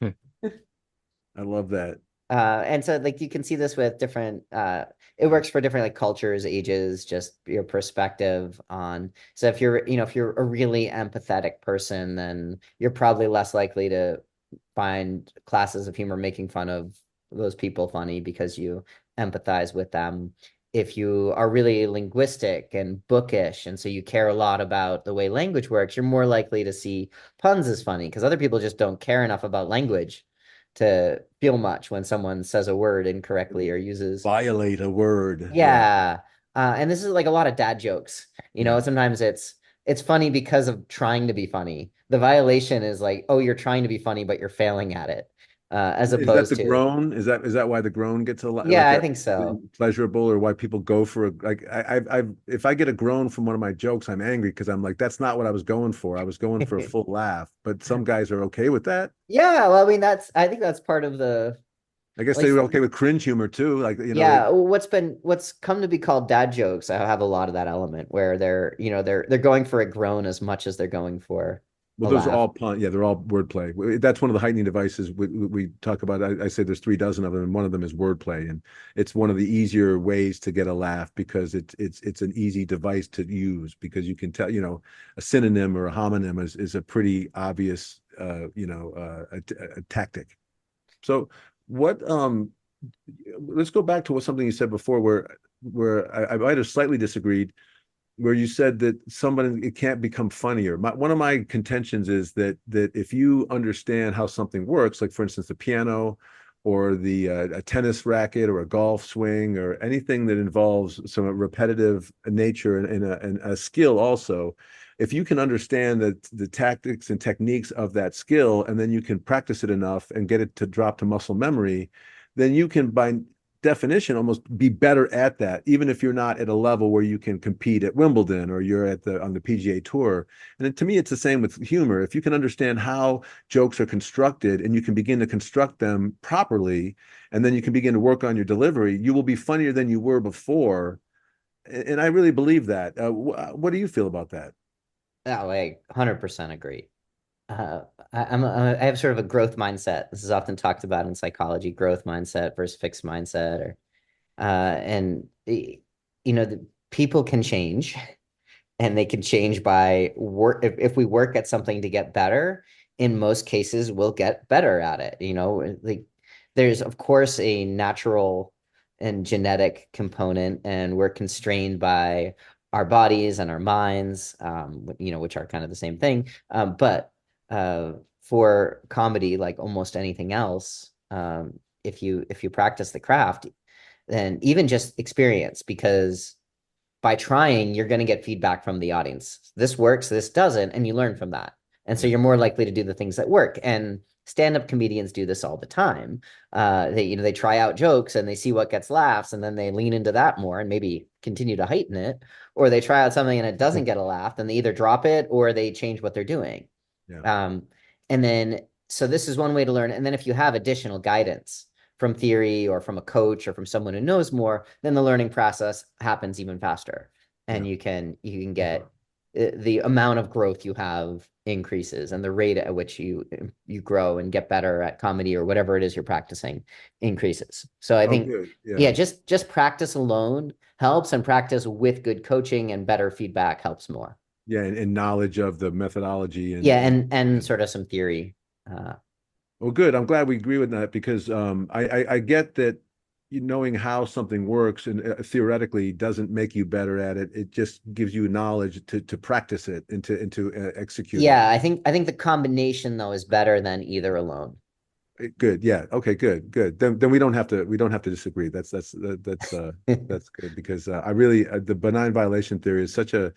I love that. And so like you can see this with different it works for different like cultures, ages, just your perspective on. So if you're a really empathetic person, then you're probably less likely to find classes of humor making fun of those people funny because you empathize with them. If you are really linguistic and bookish, and so you care a lot about the way language works, you're more likely to see puns as funny because other people just don't care enough about language to feel much when someone says a word incorrectly or uses. Violate a word. Yeah, Yeah. And this is like a lot of dad jokes. yeah. Sometimes it's funny because of trying to be funny. The violation is like, oh, you're trying to be funny, but you're failing at it. As Is that opposed the to, groan? Is that why the groan gets a lot yeah, like I that think so. pleasurable, or why people go for a like if I get a groan from one of my jokes, I'm angry because I'm like, that's not what I was going for. I was going for a full laugh. But some guys are okay with that. Yeah, well, I mean, I think that's part of the I guess like they were okay with cringe humor too. Like, yeah, what's come to be called dad jokes. I have a lot of that element where they're going for a groan as much as they're going for well, a those are laugh. all pun. Yeah, they're all wordplay. That's one of the heightening devices we talk about. I say there's 3 dozen of them, and one of them is wordplay, and it's one of the easier ways to get a laugh because it's an easy device to use because you can tell, a synonym or a homonym is a pretty obvious, a tactic. So what let's go back to something you said before where I might have slightly disagreed, where you said that somebody it can't become funnier. One of my contentions is that if you understand how something works, like for instance the piano or the a tennis racket or a golf swing or anything that involves some repetitive nature and a skill also, if you can understand the tactics and techniques of that skill, and then you can practice it enough and get it to drop to muscle memory, then you can by definition almost be better at that, even if you're not at a level where you can compete at Wimbledon or you're on the PGA Tour. And to me, it's the same with humor. If you can understand how jokes are constructed and you can begin to construct them properly, and then you can begin to work on your delivery, you will be funnier than you were before. And I really believe that. What do you feel about that? Oh, I 100% agree. Uh, I have sort of a growth mindset. This is often talked about in psychology, growth mindset versus fixed mindset, or and the people can change, and they can change by work. If we work at something to get better, in most cases, we'll get better at it. Like there's of course a natural and genetic component, and we're constrained by our bodies and our minds, which are kind of the same thing. But for comedy, like almost anything else, if you practice the craft, then even just experience, because by trying, you're going to get feedback from the audience. This works, this doesn't, and you learn from that. And so Yeah. you're more likely to do the things that work. And stand-up comedians do this all the time. They try out jokes and they see what gets laughs, and then they lean into that more and maybe continue to heighten it. Or they try out something and it doesn't get a laugh, and they either drop it or they change what they're doing. Yeah. Um, and then so this is one way to learn. And then if you have additional guidance from theory or from a coach or from someone who knows more, then the learning process happens even faster. Yeah. And you can get the amount of growth you have increases, and the rate at which you grow and get better at comedy or whatever it is you're practicing increases. So I Oh, think, good. Yeah. yeah, just practice alone helps, and practice with good coaching and better feedback helps more. Yeah. And knowledge of the methodology Yeah, and and sort of some theory. well, good. I'm glad we agree with that because I get that knowing how something works and theoretically doesn't make you better at it. It just gives you knowledge to practice it and to execute it. Yeah, I think the combination though is better than either alone. Good. Yeah. Okay. Good. Good. Then we don't have to disagree. That's good because I really the benign violation theory is such a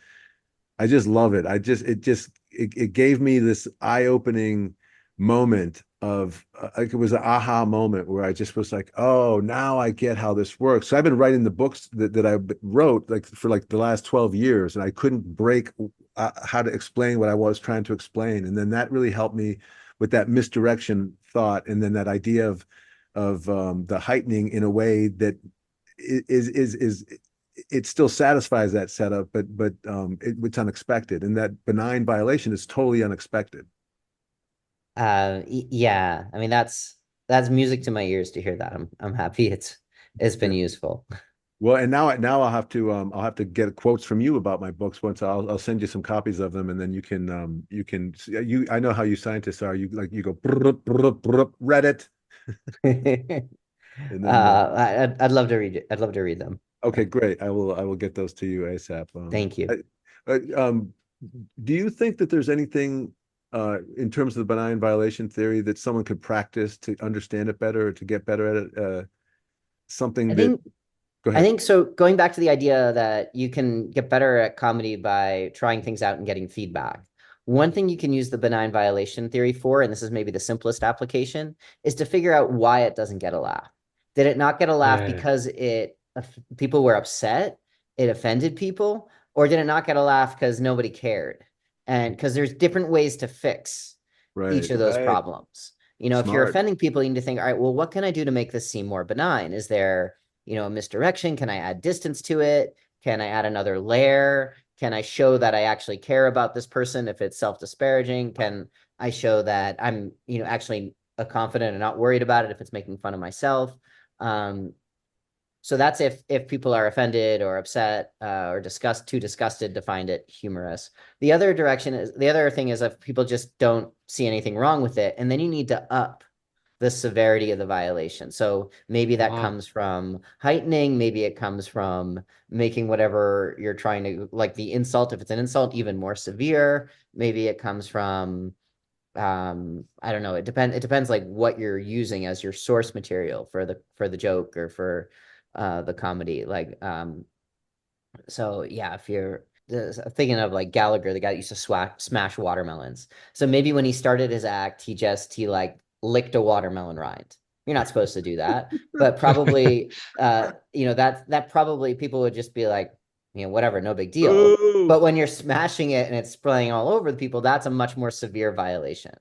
I just love it. It gave me this eye-opening moment of like it was an aha moment where I just was like, oh, now I get how this works. So I've been writing the books that I wrote like for like the last 12 years, and I couldn't break how to explain what I was trying to explain. And then that really helped me with that misdirection thought, and then that idea of the heightening in a way that is it still satisfies that setup, but it's unexpected, and that benign violation is totally unexpected. Yeah, I mean that's music to my ears to hear that. I'm happy it's been Yeah. useful. Well, and now I'll have to get quotes from you about my books once I'll send you some copies of them, and then you can you I know how you scientists are. You like you go brr, brr, brr, Reddit, and then I'd love to read it. I'd love to read them. okay, great. I will get those to you ASAP. Thank you. Do you think that there's anything in terms of the benign violation theory that someone could practice to understand it better or to get better at it? Something I that think go I ahead. think so. Going back to the idea that you can get better at comedy by trying things out and getting feedback. One thing you can use the benign violation theory for, and this is maybe the simplest application, is to figure out why it doesn't get a laugh. Did it not get a laugh Yeah. because people were upset, it offended people, or did it not get a laugh because nobody cared? And because there's different ways to fix Right, each of those right. problems. If you're Smart. offending people, you need to think, all right, well, what can I do to make this seem more benign? Is there a misdirection? Can I add distance to it? Can I add another layer? Can I show that I actually care about this person if it's self-disparaging? Can I show that I'm, actually confident and not worried about it if it's making fun of myself? So that's if people are offended or upset or too disgusted to find it humorous. The other thing is if people just don't see anything wrong with it, and then you need to up the severity of the violation. So maybe that Ah, comes from heightening, maybe it comes from making whatever you're trying to, like the insult, if it's an insult, even more severe. Maybe it comes from I don't know, it depends like what you're using as your source material for the joke or for the comedy. Like so yeah, if you're thinking of like Gallagher, the guy that used to smash watermelons. So maybe when he started his act, he like licked a watermelon rind. You're not supposed to do that, but probably that probably people would just be like, whatever, no big deal. Ooh. But when you're smashing it and it's spraying all over the people, that's a much more severe violation.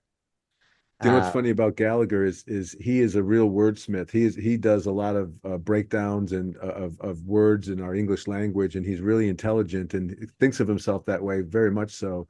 You know what's Uh, funny about Gallagher is he is a real wordsmith. He does a lot of breakdowns and of words in our English language, and he's really intelligent and thinks of himself that way, very much so.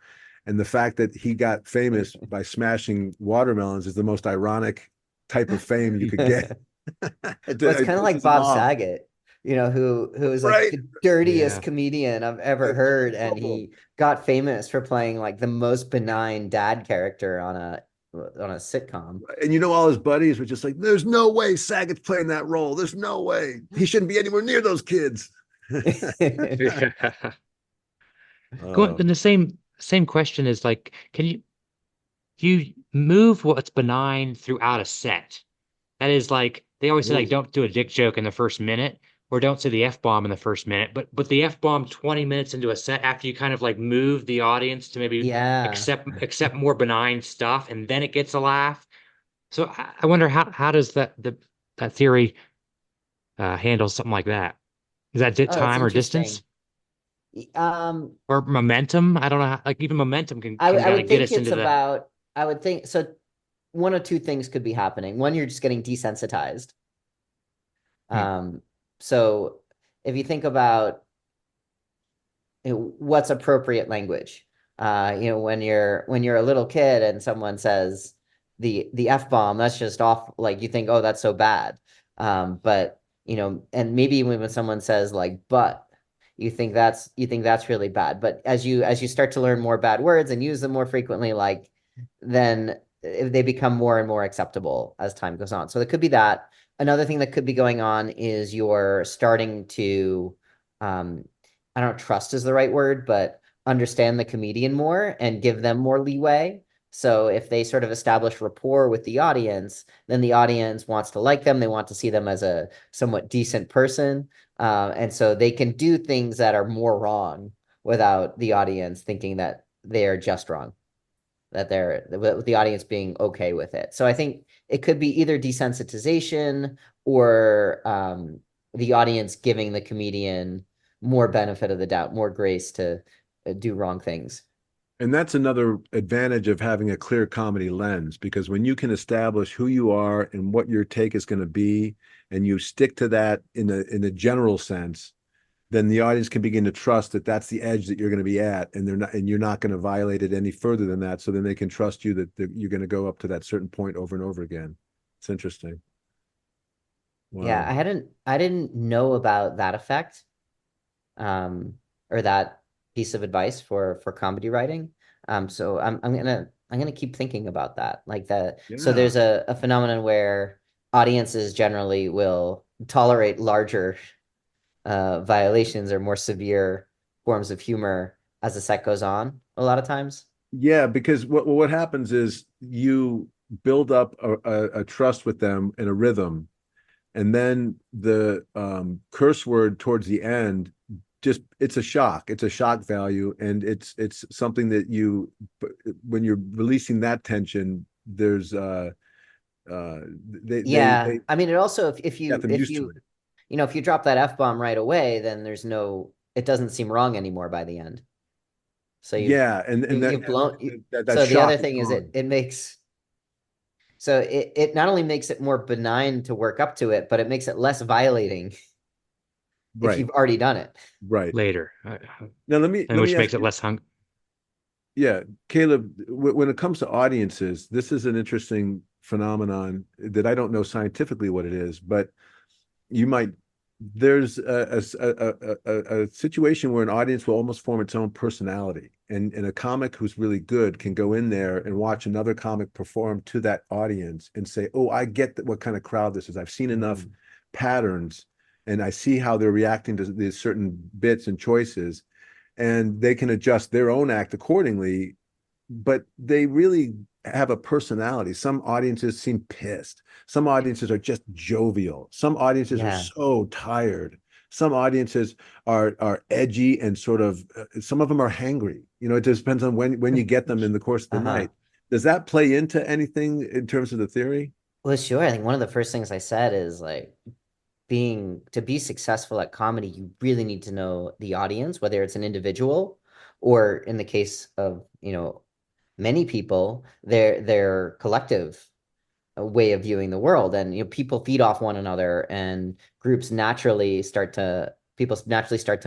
And the fact that he got famous by smashing watermelons is the most ironic type of fame you could get. Well, it's It kind of like pisses him Bob off. Saget, who is like Right. the dirtiest yeah. comedian I've ever It's heard, and horrible. he got famous for playing like the most benign dad character on a sitcom. And all his buddies were just like, "There's no way Saget's playing that role. There's no way he shouldn't be anywhere near those kids." Yeah. uh, Then the same question is like, can you move what's benign throughout a set? That is like they always say like Ooh. don't do a dick joke in the first minute or don't say the F-bomb in the first minute, but the F-bomb 20 minutes into a set after you kind of like move the audience to maybe Yeah. accept more benign stuff and then it gets a laugh. So I wonder how does that theory handle something like that? Is that Oh, that's time or distance interesting. Um, or momentum? I don't know like even momentum I can I kind of would get think us it's into the about I would think so. One of two things could be happening. One, you're just getting desensitized. Hmm. So if you think about what's appropriate language. When you're a little kid and someone says the F bomb, that's just off. Like you think, oh, that's so bad. But and maybe when someone says like but, you think that's really bad. But as you start to learn more bad words and use them more frequently, like then they become more and more acceptable as time goes on. So it could be that. Another thing that could be going on is you're starting to um, I don't know, trust is the right word, but understand the comedian more and give them more leeway. So if they sort of establish rapport with the audience, then the audience wants to like them. They want to see them as a somewhat decent person. And so they can do things that are more wrong without the audience thinking that they are just wrong, that they're with the audience being okay with it. So I think it could be either desensitization or the audience giving the comedian more benefit of the doubt, more grace to do wrong things. And that's another advantage of having a clear comedy lens, because when you can establish who you are and what your take is going to be, and you stick to that in a general sense, then the audience can begin to trust that that's the edge that you're going to be at, and you're not going to violate it any further than that. So then they can trust you that you're going to go up to that certain point over and over again. It's interesting. Yeah, Wow. I didn't know about that effect, um, or that piece of advice for comedy writing. So I'm gonna keep thinking about that. Like that. So Yeah. there's a phenomenon where audiences generally will tolerate larger violations or more severe forms of humor as the set goes on a lot of times. Yeah, because what happens is you build up a trust with them in a rhythm, and then the curse word towards the end, just it's a shock value, and it's something that you, when you're releasing that tension, there's uh they Yeah, I mean, it also got them if used to you it. if you drop that F bomb right away, then there's no it doesn't seem wrong anymore by the end. So Yeah, and you've blown. that So the other shock is thing is gone. it makes so it not only makes it more benign to work up to it, but it makes it less violating if Right, you've already done it. right. Later, Now and let me which ask makes it you. less hung. Yeah, Caleb, when it comes to audiences, this is an interesting phenomenon that I don't know scientifically what it is, but you might, there's a situation where an audience will almost form its own personality. And a comic who's really good can go in there and watch another comic perform to that audience and say, oh, I get what kind of crowd this is. I've seen enough patterns, and I see how they're reacting to these certain bits and choices, and they can adjust their own act accordingly. But they really have a personality. Some audiences seem pissed. Some audiences are just jovial. Some audiences are Yeah. so tired. Some audiences are edgy and sort of, some of them are hangry. It just depends on when you get them in the course of the Uh-huh. night. Does that play into anything in terms of the theory? Well, sure. I think one of the first things I said is like being to be successful at comedy, you really need to know the audience, whether it's an individual or in the case of, many people, their collective way of viewing the world. And people feed off one another, and people naturally start to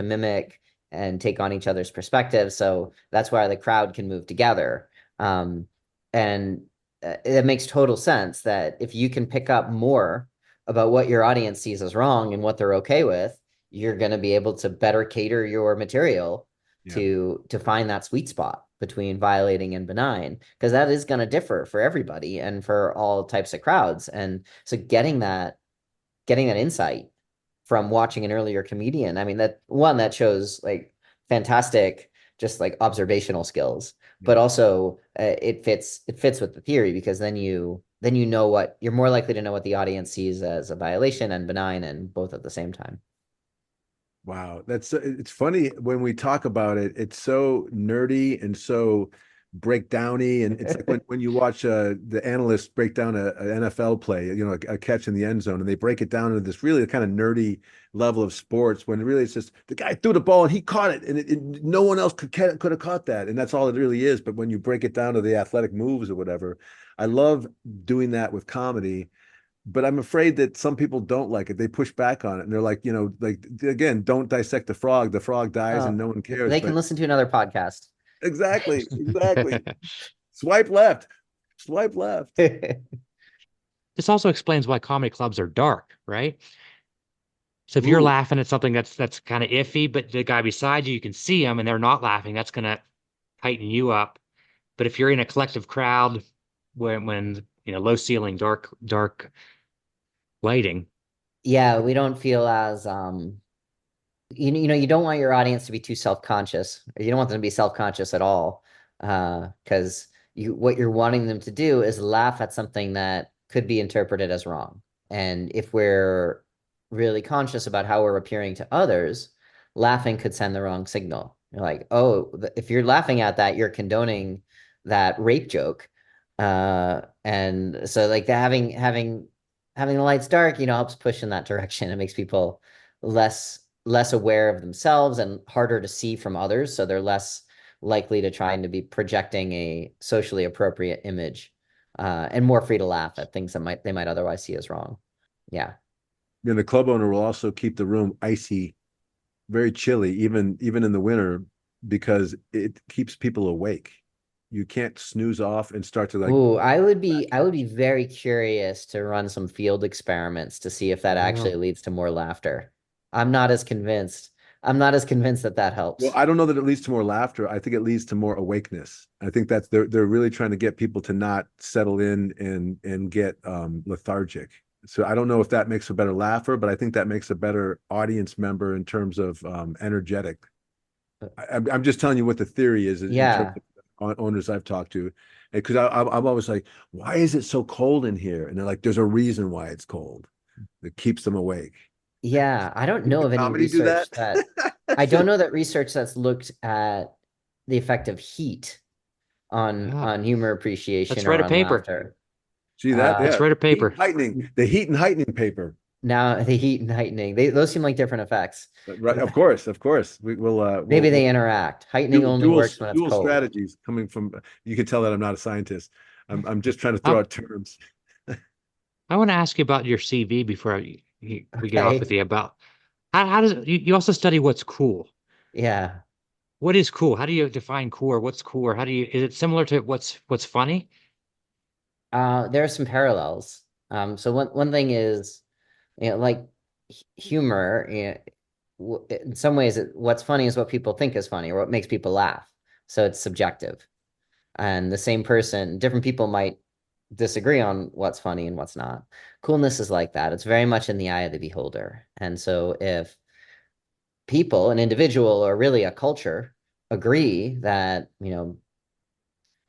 mimic and take on each other's perspectives. So that's why the crowd can move together. And it makes total sense that if you can pick up more about what your audience sees as wrong and what they're okay with, you're going to be able to better cater your material Yeah. to find that sweet spot between violating and benign, because that is going to differ for everybody and for all types of crowds. And so getting that insight from watching an earlier comedian, I mean, that shows like fantastic just like observational skills, but Yeah. also it fits with the theory, because then you know what you're more likely to know what the audience sees as a violation and benign, and both at the same time. Wow, it's funny when we talk about it. It's so nerdy and so breakdowny, and it's like when you watch the analysts break down an NFL play, a catch in the end zone, and they break it down into this really kind of nerdy level of sports. When really it's just the guy threw the ball and he caught it, and no one else could have caught that, and that's all it really is. But when you break it down to the athletic moves or whatever, I love doing that with comedy. but I'm afraid that some people don't like it. They push back on it, and they're like, like again, don't dissect the frog. The frog dies, and Oh, no one cares. they can But listen to another podcast. exactly, exactly. Swipe left, swipe left. This also explains why comedy clubs are dark, right? So if you're Ooh, laughing at something that's kind of iffy, but the guy beside you, you can see him and they're not laughing, that's gonna tighten you up. But if you're in a collective crowd when low ceiling, dark lighting. Yeah, we don't feel as you don't want your audience to be too self-conscious. You don't want them to be self-conscious at all. Because what you're wanting them to do is laugh at something that could be interpreted as wrong. And if we're really conscious about how we're appearing to others, laughing could send the wrong signal. You're like, oh, if you're laughing at that, you're condoning that rape joke. And so like having the lights dark, helps push in that direction. It makes people less aware of themselves and harder to see from others, so they're less likely to trying to be projecting a socially appropriate image, and more free to laugh at things that they might otherwise see as wrong. Yeah. and the club owner will also keep the room icy, very chilly, even in the winter, because it keeps people awake. You can't snooze off and start to like. Ooh, I would be very curious to run some field experiments to see if that Yeah. actually leads to more laughter. I'm not as convinced. I'm not as convinced that that Well, helps. I don't know that it leads to more laughter. I think it leads to more awakeness. I think that's they're really trying to get people to not settle in and get lethargic. So I don't know if that makes a better laugher, but I think that makes a better audience member in terms of energetic. I'm just telling you what the theory is in terms Yeah. of owners I've talked to, because I'm always like, why is it so cold in here? And they're like, there's a reason why it's cold. It keeps them awake. Yeah, I don't Did know the of any comedy do that? research that I don't know that research that's looked at the effect of heat on Yeah. humor Let's appreciation or write a on paper. laughter. See that? Uh, Let's Yeah. write a Heat and paper. heightening, the heat and heightening paper. Now the heat and heightening, those seem like different effects. Right. Of course. Of course. We will, Maybe we'll they interact. Heightening dual, only dual, works when it's dual cold. strategies coming from, you can tell that I'm not a scientist. I'm just trying to throw I, out terms. I want to ask you about your CV before we get off with Okay. you about how does you also study what's cool. Yeah. What is cool? How do you define cool or what's cool or how do you is it similar to what's funny? There are some parallels. So one thing is, like humor, in some ways, what's funny is what people think is funny or what makes people laugh. So it's subjective. And the same person, different people might disagree on what's funny and what's not. Coolness is like that. It's very much in the eye of the beholder. And so if people, an individual, or really a culture agree that,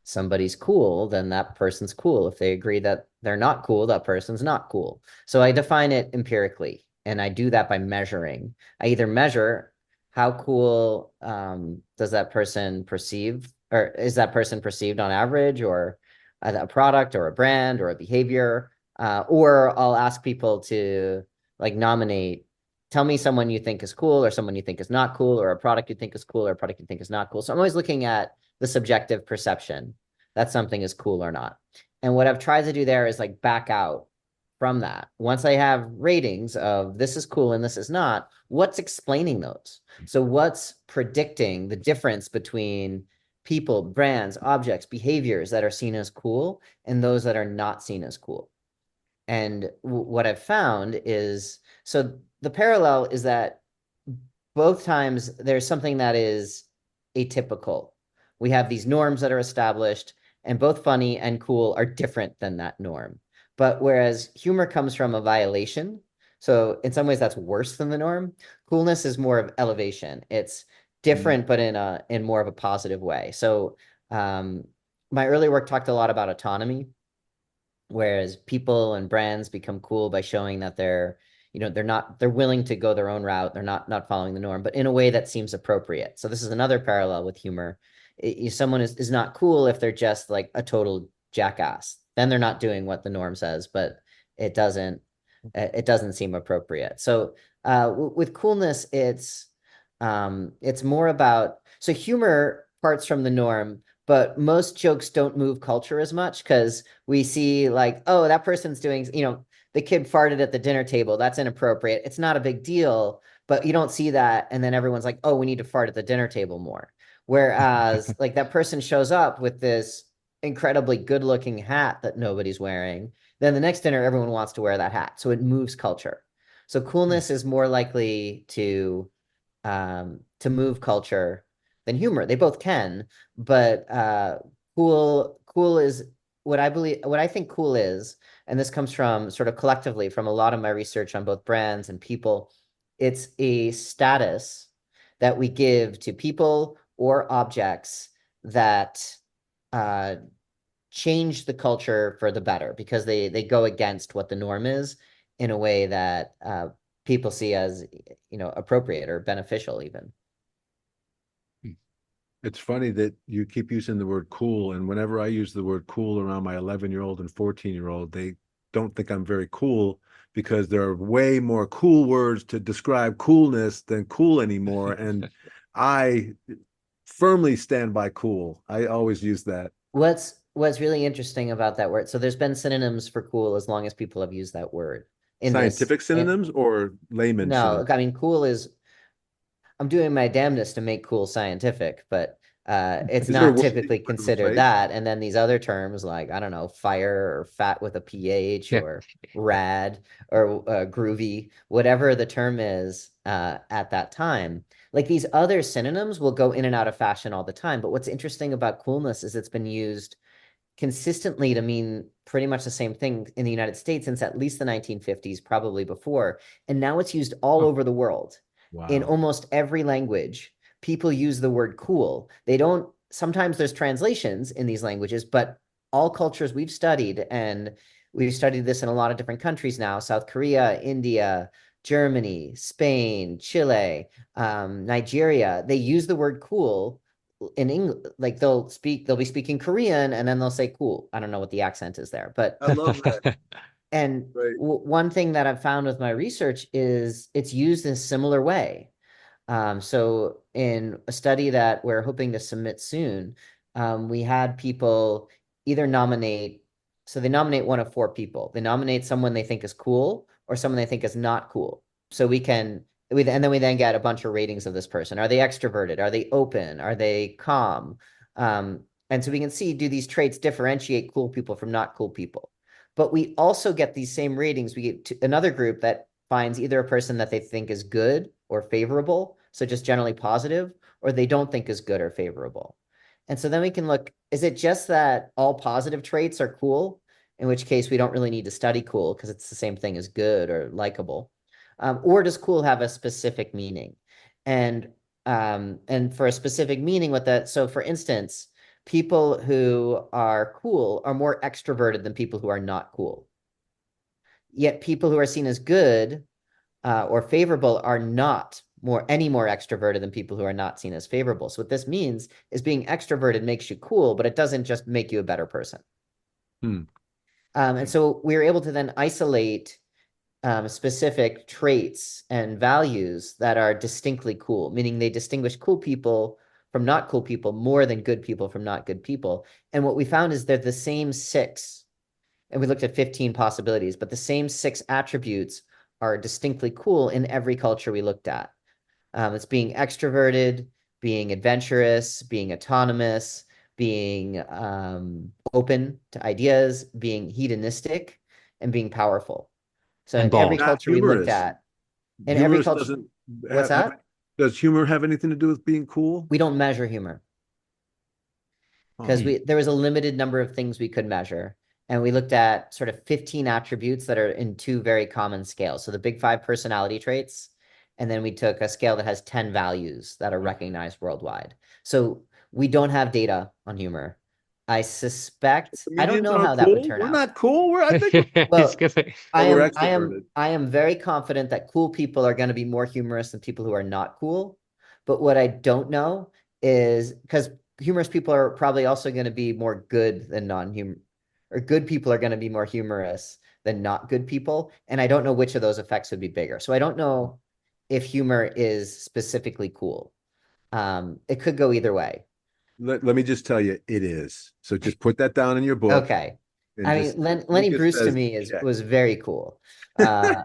somebody's cool, then that person's cool. If they agree that they're not cool, that person's not cool. So I define it empirically, and I do that by measuring. I either measure how cool does that person perceive, or is that person perceived on average, or a product, or a brand, or a behavior, or I'll ask people to like nominate. Tell me someone you think is cool, or someone you think is not cool, or a product you think is cool, or a product you think is not cool. So I'm always looking at the subjective perception that something is cool or not. And what I've tried to do there is like back out from that. Once I have ratings of this is cool and this is not, what's explaining those? So what's predicting the difference between people, brands, objects, behaviors that are seen as cool and those that are not seen as cool? And what I've found is, so the parallel is that both times there's something that is atypical. We have these norms that are established, and both funny and cool are different than that norm. But whereas humor comes from a violation, so in some ways that's worse than the norm, coolness is more of elevation. It's Mm. different, but in more of a positive way. So my early work talked a lot about autonomy, whereas people and brands become cool by showing that they're willing to go their own route, they're not following the norm, but in a way that seems appropriate. So this is another parallel with humor. Someone is not cool if they're just like a total jackass, then they're not doing what the norm says, but it doesn't it doesn't seem appropriate. So with coolness, it's more about, so humor parts from the norm, but most jokes don't move culture as much because we see like, oh, that person's doing, the kid farted at the dinner table. That's inappropriate. It's not a big deal, but you don't see that. And then everyone's like, oh, we need to fart at the dinner table more. Whereas, like, that person shows up with this incredibly good looking hat that nobody's wearing. Then the next dinner, everyone wants to wear that hat. So it moves culture. So coolness is more likely to move culture than humor. They both can, but cool is what I think cool is, and this comes from sort of collectively from a lot of my research on both brands and people. It's a status that we give to people or objects that uh, change the culture for the better because they go against what the norm is in a way that people see as appropriate or beneficial even. It's funny that you keep using the word cool, and whenever I use the word cool around my 11-year-old and 14-year-old, they don't think I'm very cool because there are way more cool words to describe coolness than cool anymore. And I firmly stand by cool. I always use that. What's really interesting about that word, so there's been synonyms for cool as long as people have used that word in this. Scientific synonyms or layman No, synonyms? I mean, cool is, I'm doing my damnedest to make cool scientific, but it's Is there a not word that you typically would considered replace? that. And then these other terms like, I don't know, fire or fat with a PH Yeah. or rad or groovy, whatever the term is at that time. Like these other synonyms will go in and out of fashion all the time. But what's interesting about coolness is it's been used consistently to mean pretty much the same thing in the United States since at least the 1950s, probably before. And now it's used all Huh. over the world. In Wow. almost every language, people use the word cool. They don't, sometimes there's translations in these languages, but all cultures we've studied, and we've studied this in a lot of different countries now, South Korea, India, Germany, Spain, Chile, Nigeria, they use the word cool in English. Like they'll be speaking Korean and then they'll say cool. I don't know what the accent is there, but I love that. and Right. one thing that I've found with my research is it's used in a similar way. So in a study that we're hoping to submit soon, we had people either nominate, so they nominate one of four people. They nominate someone they think is cool or someone they think is not cool. So and then we then get a bunch of ratings of this person. Are they extroverted? Are they open? Are they calm? And so we can see, do these traits differentiate cool people from not cool people? But we also get these same ratings. We get to another group that finds either a person that they think is good or favorable, so just generally positive, or they don't think is good or favorable. And so then we can look, is it just that all positive traits are cool? In which case we don't really need to study cool because it's the same thing as good or likable. Or does cool have a specific meaning? And for a specific meaning with that, so for instance, people who are cool are more extroverted than people who are not cool. Yet people who are seen as good or favorable are not any more extroverted than people who are not seen as favorable. So what this means is being extroverted makes you cool, but it doesn't just make you a better person. Hmm. And so we were able to then isolate specific traits and values that are distinctly cool, meaning they distinguish cool people from not cool people more than good people from not good people. And what we found is they're the same six, and we looked at 15 possibilities, but the same six attributes are distinctly cool in every culture we looked at. It's being extroverted, being adventurous, being autonomous, being open to ideas, being hedonistic, and being powerful. So And in every bald. Not culture we looked humorous. at, in every Humorous culture, doesn't what's have, that? does humor have anything to do with being cool? We don't measure humor Huh. because there was a limited number of things we could measure. And we looked at sort of 15 attributes that are in two very common scales. So the big five personality traits, and then we took a scale that has 10 values that are recognized worldwide. So we don't have data on humor. I don't Comedians know aren't how that would cool. turn We're out. not cool. I think we're He's Well, gonna well, we're extroverted. I am very confident that cool people are going to be more humorous than people who are not cool. But what I don't know is because humorous people are probably also going to be more good than non-humor, or good people are going to be more humorous than not good people. And I don't know which of those effects would be bigger. So I don't know if humor is specifically cool. It could go either way. Let me just tell you, it is. So just put that down in your book. Okay. and I mean, just Lenny Lucas Bruce to says me is check. was very cool. Uh,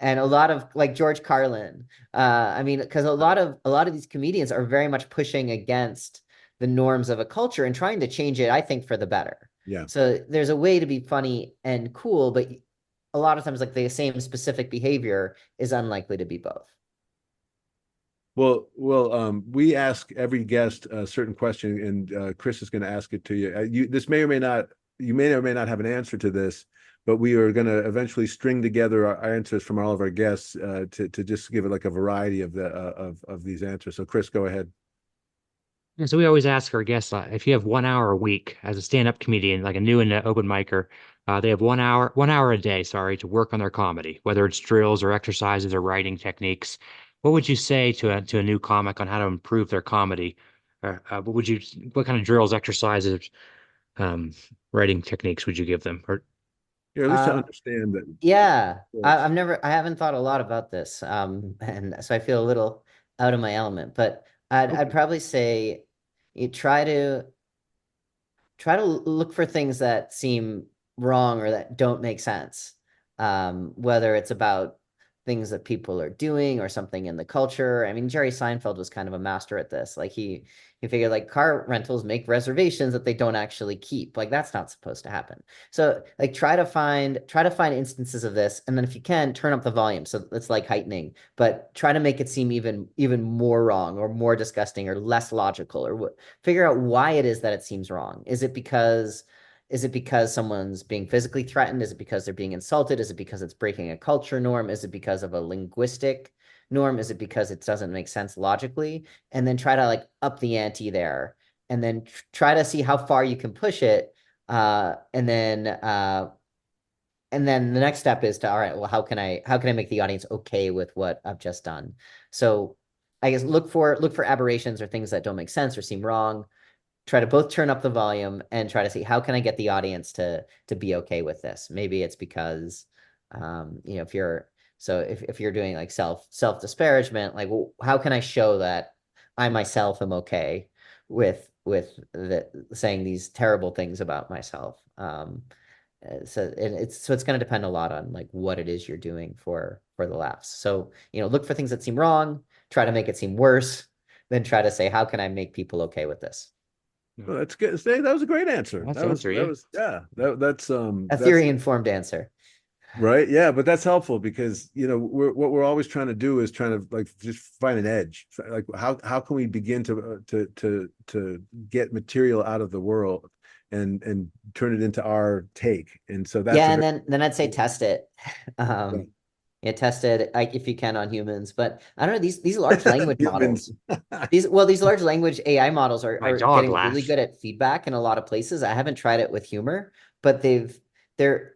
and a lot of like George Carlin. I mean, because a lot of these comedians are very much pushing against the norms of a culture and trying to change it, I think, for the better. Yeah. So there's a way to be funny and cool, but a lot of times like the same specific behavior is unlikely to be both. We ask every guest a certain question, and Chris is going to ask it to you. This may or may not, you may or may not have an answer to this, but we are going to eventually string together our answers from all of our guests to just give it like a variety of the of these answers. So, Chris, go ahead. And so we always ask our guests, if you have 1 hour a week as a stand-up comedian, like a new and open micer, they have 1 hour a day, sorry, to work on their comedy, whether it's drills or exercises or writing techniques. What would you say to a new comic on how to improve their comedy? What kind of drills, exercises, um, writing techniques would you give them? Or Here, at least to Uh, understand that. yeah, Yes. I haven't thought a lot about this. And so I feel a little out of my element, but I'd Okay. probably say you try to look for things that seem wrong or that don't make sense. Whether it's about things that people are doing or something in the culture. I mean, Jerry Seinfeld was kind of a master at this. Like he figured like car rentals make reservations that they don't actually keep. Like that's not supposed to happen. So like try to find instances of this, and then if you can, turn up the volume. So it's like heightening, but try to make it seem even more wrong or more disgusting or less logical or figure out why it is that it seems wrong. Is it because someone's being physically threatened? Is it because they're being insulted? Is it because it's breaking a culture norm? Is it because of a linguistic norm? Is it because it doesn't make sense logically? And then try to like up the ante there, and then try to see how far you can push it. And then the next step is to, all right, well, how can I make the audience okay with what I've just done? So I guess look for aberrations or things that don't make sense or seem wrong. Try to both turn up the volume and try to see how can I get the audience to be okay with this. Maybe it's because if you're doing like self disparagement, like, well, how can I show that I myself am okay saying these terrible things about myself. So it's going to depend a lot on like what it is you're doing for the laughs. So look for things that seem wrong, try to make it seem worse, then try to say how can I make people okay with this. Well, that's good. Say that was a great answer. that's the answer, yeah. Yeah. A That's theory informed answer. right. Yeah, but that's helpful because what we're always trying to do is trying to like just find an edge. Like how can we begin to get material out of the world and turn it into our take? And so that's Yeah, a and very then I'd say test it. yeah. um yeah, test it like if you can on humans, but I don't know, these large language Humans. models. These large language AI models are, My are dog getting really laughed. good at feedback in a lot of places. I haven't tried it with humor, but They're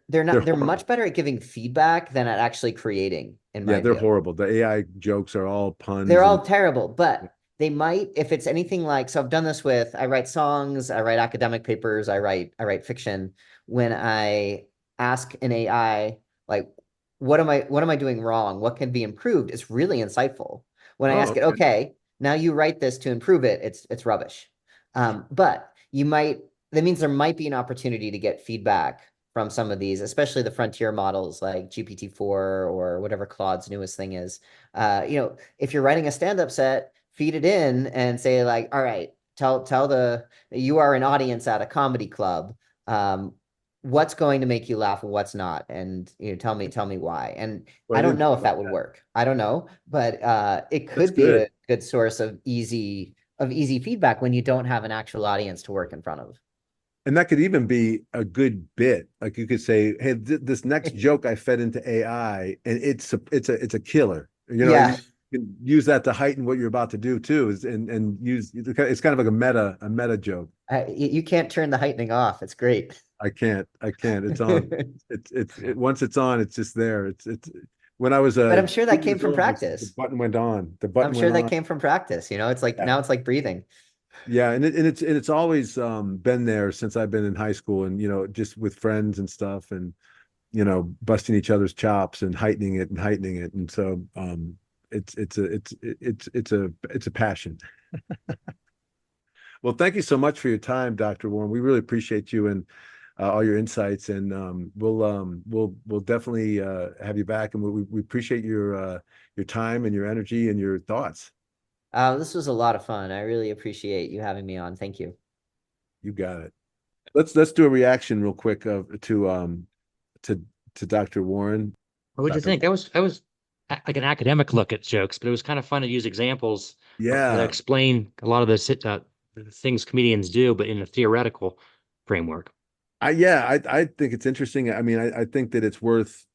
they're horrible. much better at giving feedback than at actually creating, in Yeah, my they're view. horrible. The AI jokes are all They're puns and all terrible, but they might, if it's anything like, so I've done this with, I write songs, I write academic papers, I write fiction. When I ask an AI, like, what am I doing wrong? What can be improved? It's really insightful. When I oh, ask it, okay. okay, now you write this to improve it, it's rubbish. But that means there might be an opportunity to get feedback from some of these, especially the frontier models like GPT-4 or whatever Claude's newest thing is. If you're writing a stand-up set, feed it in and say like, all right, tell you are an audience at a comedy club. Um, what's going to make you laugh and what's not, and tell me why. And Well, I I don't didn't know think if that about would that. work. I don't know, but it That's could be good. a good source of easy feedback when you don't have an actual audience to work in front of. And that could even be a good bit. Like you could say, "Hey, this next joke I fed into AI, and it's a killer." And Yeah, you can use that to heighten what you're about to do too. And use it's kind of like a meta joke. you can't turn the heightening off. It's great. I can't. It's on. Once it's on, it's just there. It's when I was But I'm sure 2 that came years from old, the practice. button went on. The I'm button sure went that on. came from practice. It's like Yeah. now it's like breathing. Yeah, and it's always been there since I've been in high school, and just with friends and stuff, and busting each other's chops and heightening it, and so it's a passion. Well, thank you so much for your time, Dr. Warren. We really appreciate you, and all your insights, and we'll definitely have you back, and we appreciate your time and your energy and your thoughts. This was a lot of fun. I really appreciate you having me on. Thank you. You got it. Let's do a reaction real quick to to Dr. Warren. What would you Dr. think? That was like an academic look at jokes, but it was kind of fun to use examples that Yeah, explain a lot of the things comedians do, but in a theoretical framework. I think it's interesting. I mean, I think that it's worth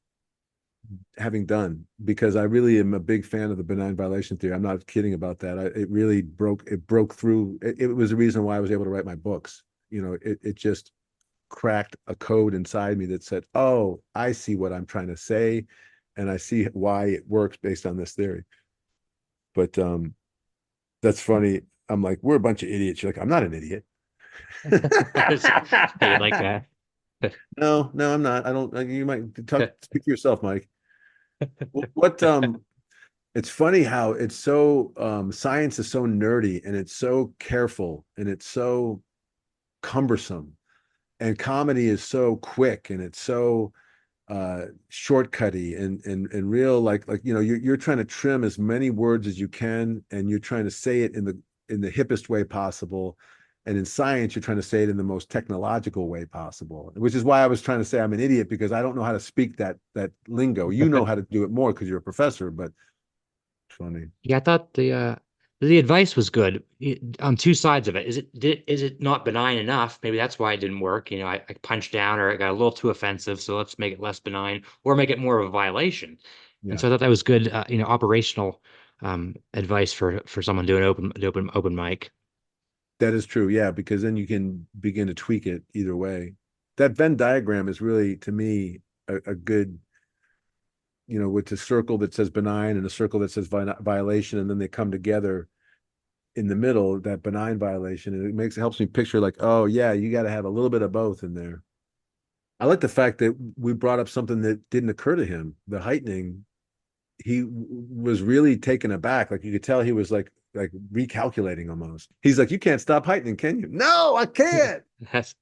having done because I really am a big fan of the benign violation theory. I'm not kidding about that. It really broke through. It was the reason why I was able to write my books. It just cracked a code inside me that said, "Oh, I see what I'm trying to say, and I see why it works based on this theory." But that's funny. I'm like, we're a bunch of idiots. You're like, I'm not an idiot. Hey, you like that? No, no, I'm not. I don't. You might speak for yourself, Mike. What it's funny how it's so science is so nerdy and it's so careful and it's so cumbersome, and comedy is so quick and it's so shortcutty and real, like you're trying to trim as many words as you can, and you're trying to say it in the hippest way possible. And in science, you're trying to say it in the most technological way possible, which is why I was trying to say I'm an idiot, because I don't know how to speak that lingo. You know how to do it more because you're a professor, but funny. Yeah, I thought the advice was good on two sides of it. Is it not benign enough? Maybe that's why it didn't work. I punched down or it got a little too offensive, so let's make it less benign or make it more of a violation. And Yeah, so I thought that was good, operational advice for someone doing open mic. that is true. Yeah, because then you can begin to tweak it either way. That Venn diagram is really, to me, a good, with the circle that says benign and a circle that says violation, and then they come together in the middle, that benign violation, and it helps me picture like, oh yeah, you got to have a little bit of both in there. I like the fact that we brought up something that didn't occur to him, the heightening. He was really taken aback. Like you could tell he was like recalculating almost. He's like, you can't stop heightening, can you? No, I can't. That's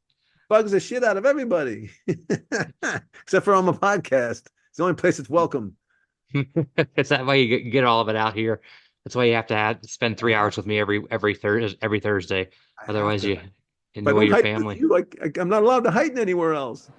Bugs the shit out of everybody. Except for on my podcast. It's the only place it's welcome. it's that way you get all of it out here. That's why you have to spend I 3 hours with me every Thursday. I have Otherwise, to. you If I annoy don't your heighten with family. you, I'm not allowed to heighten anywhere else.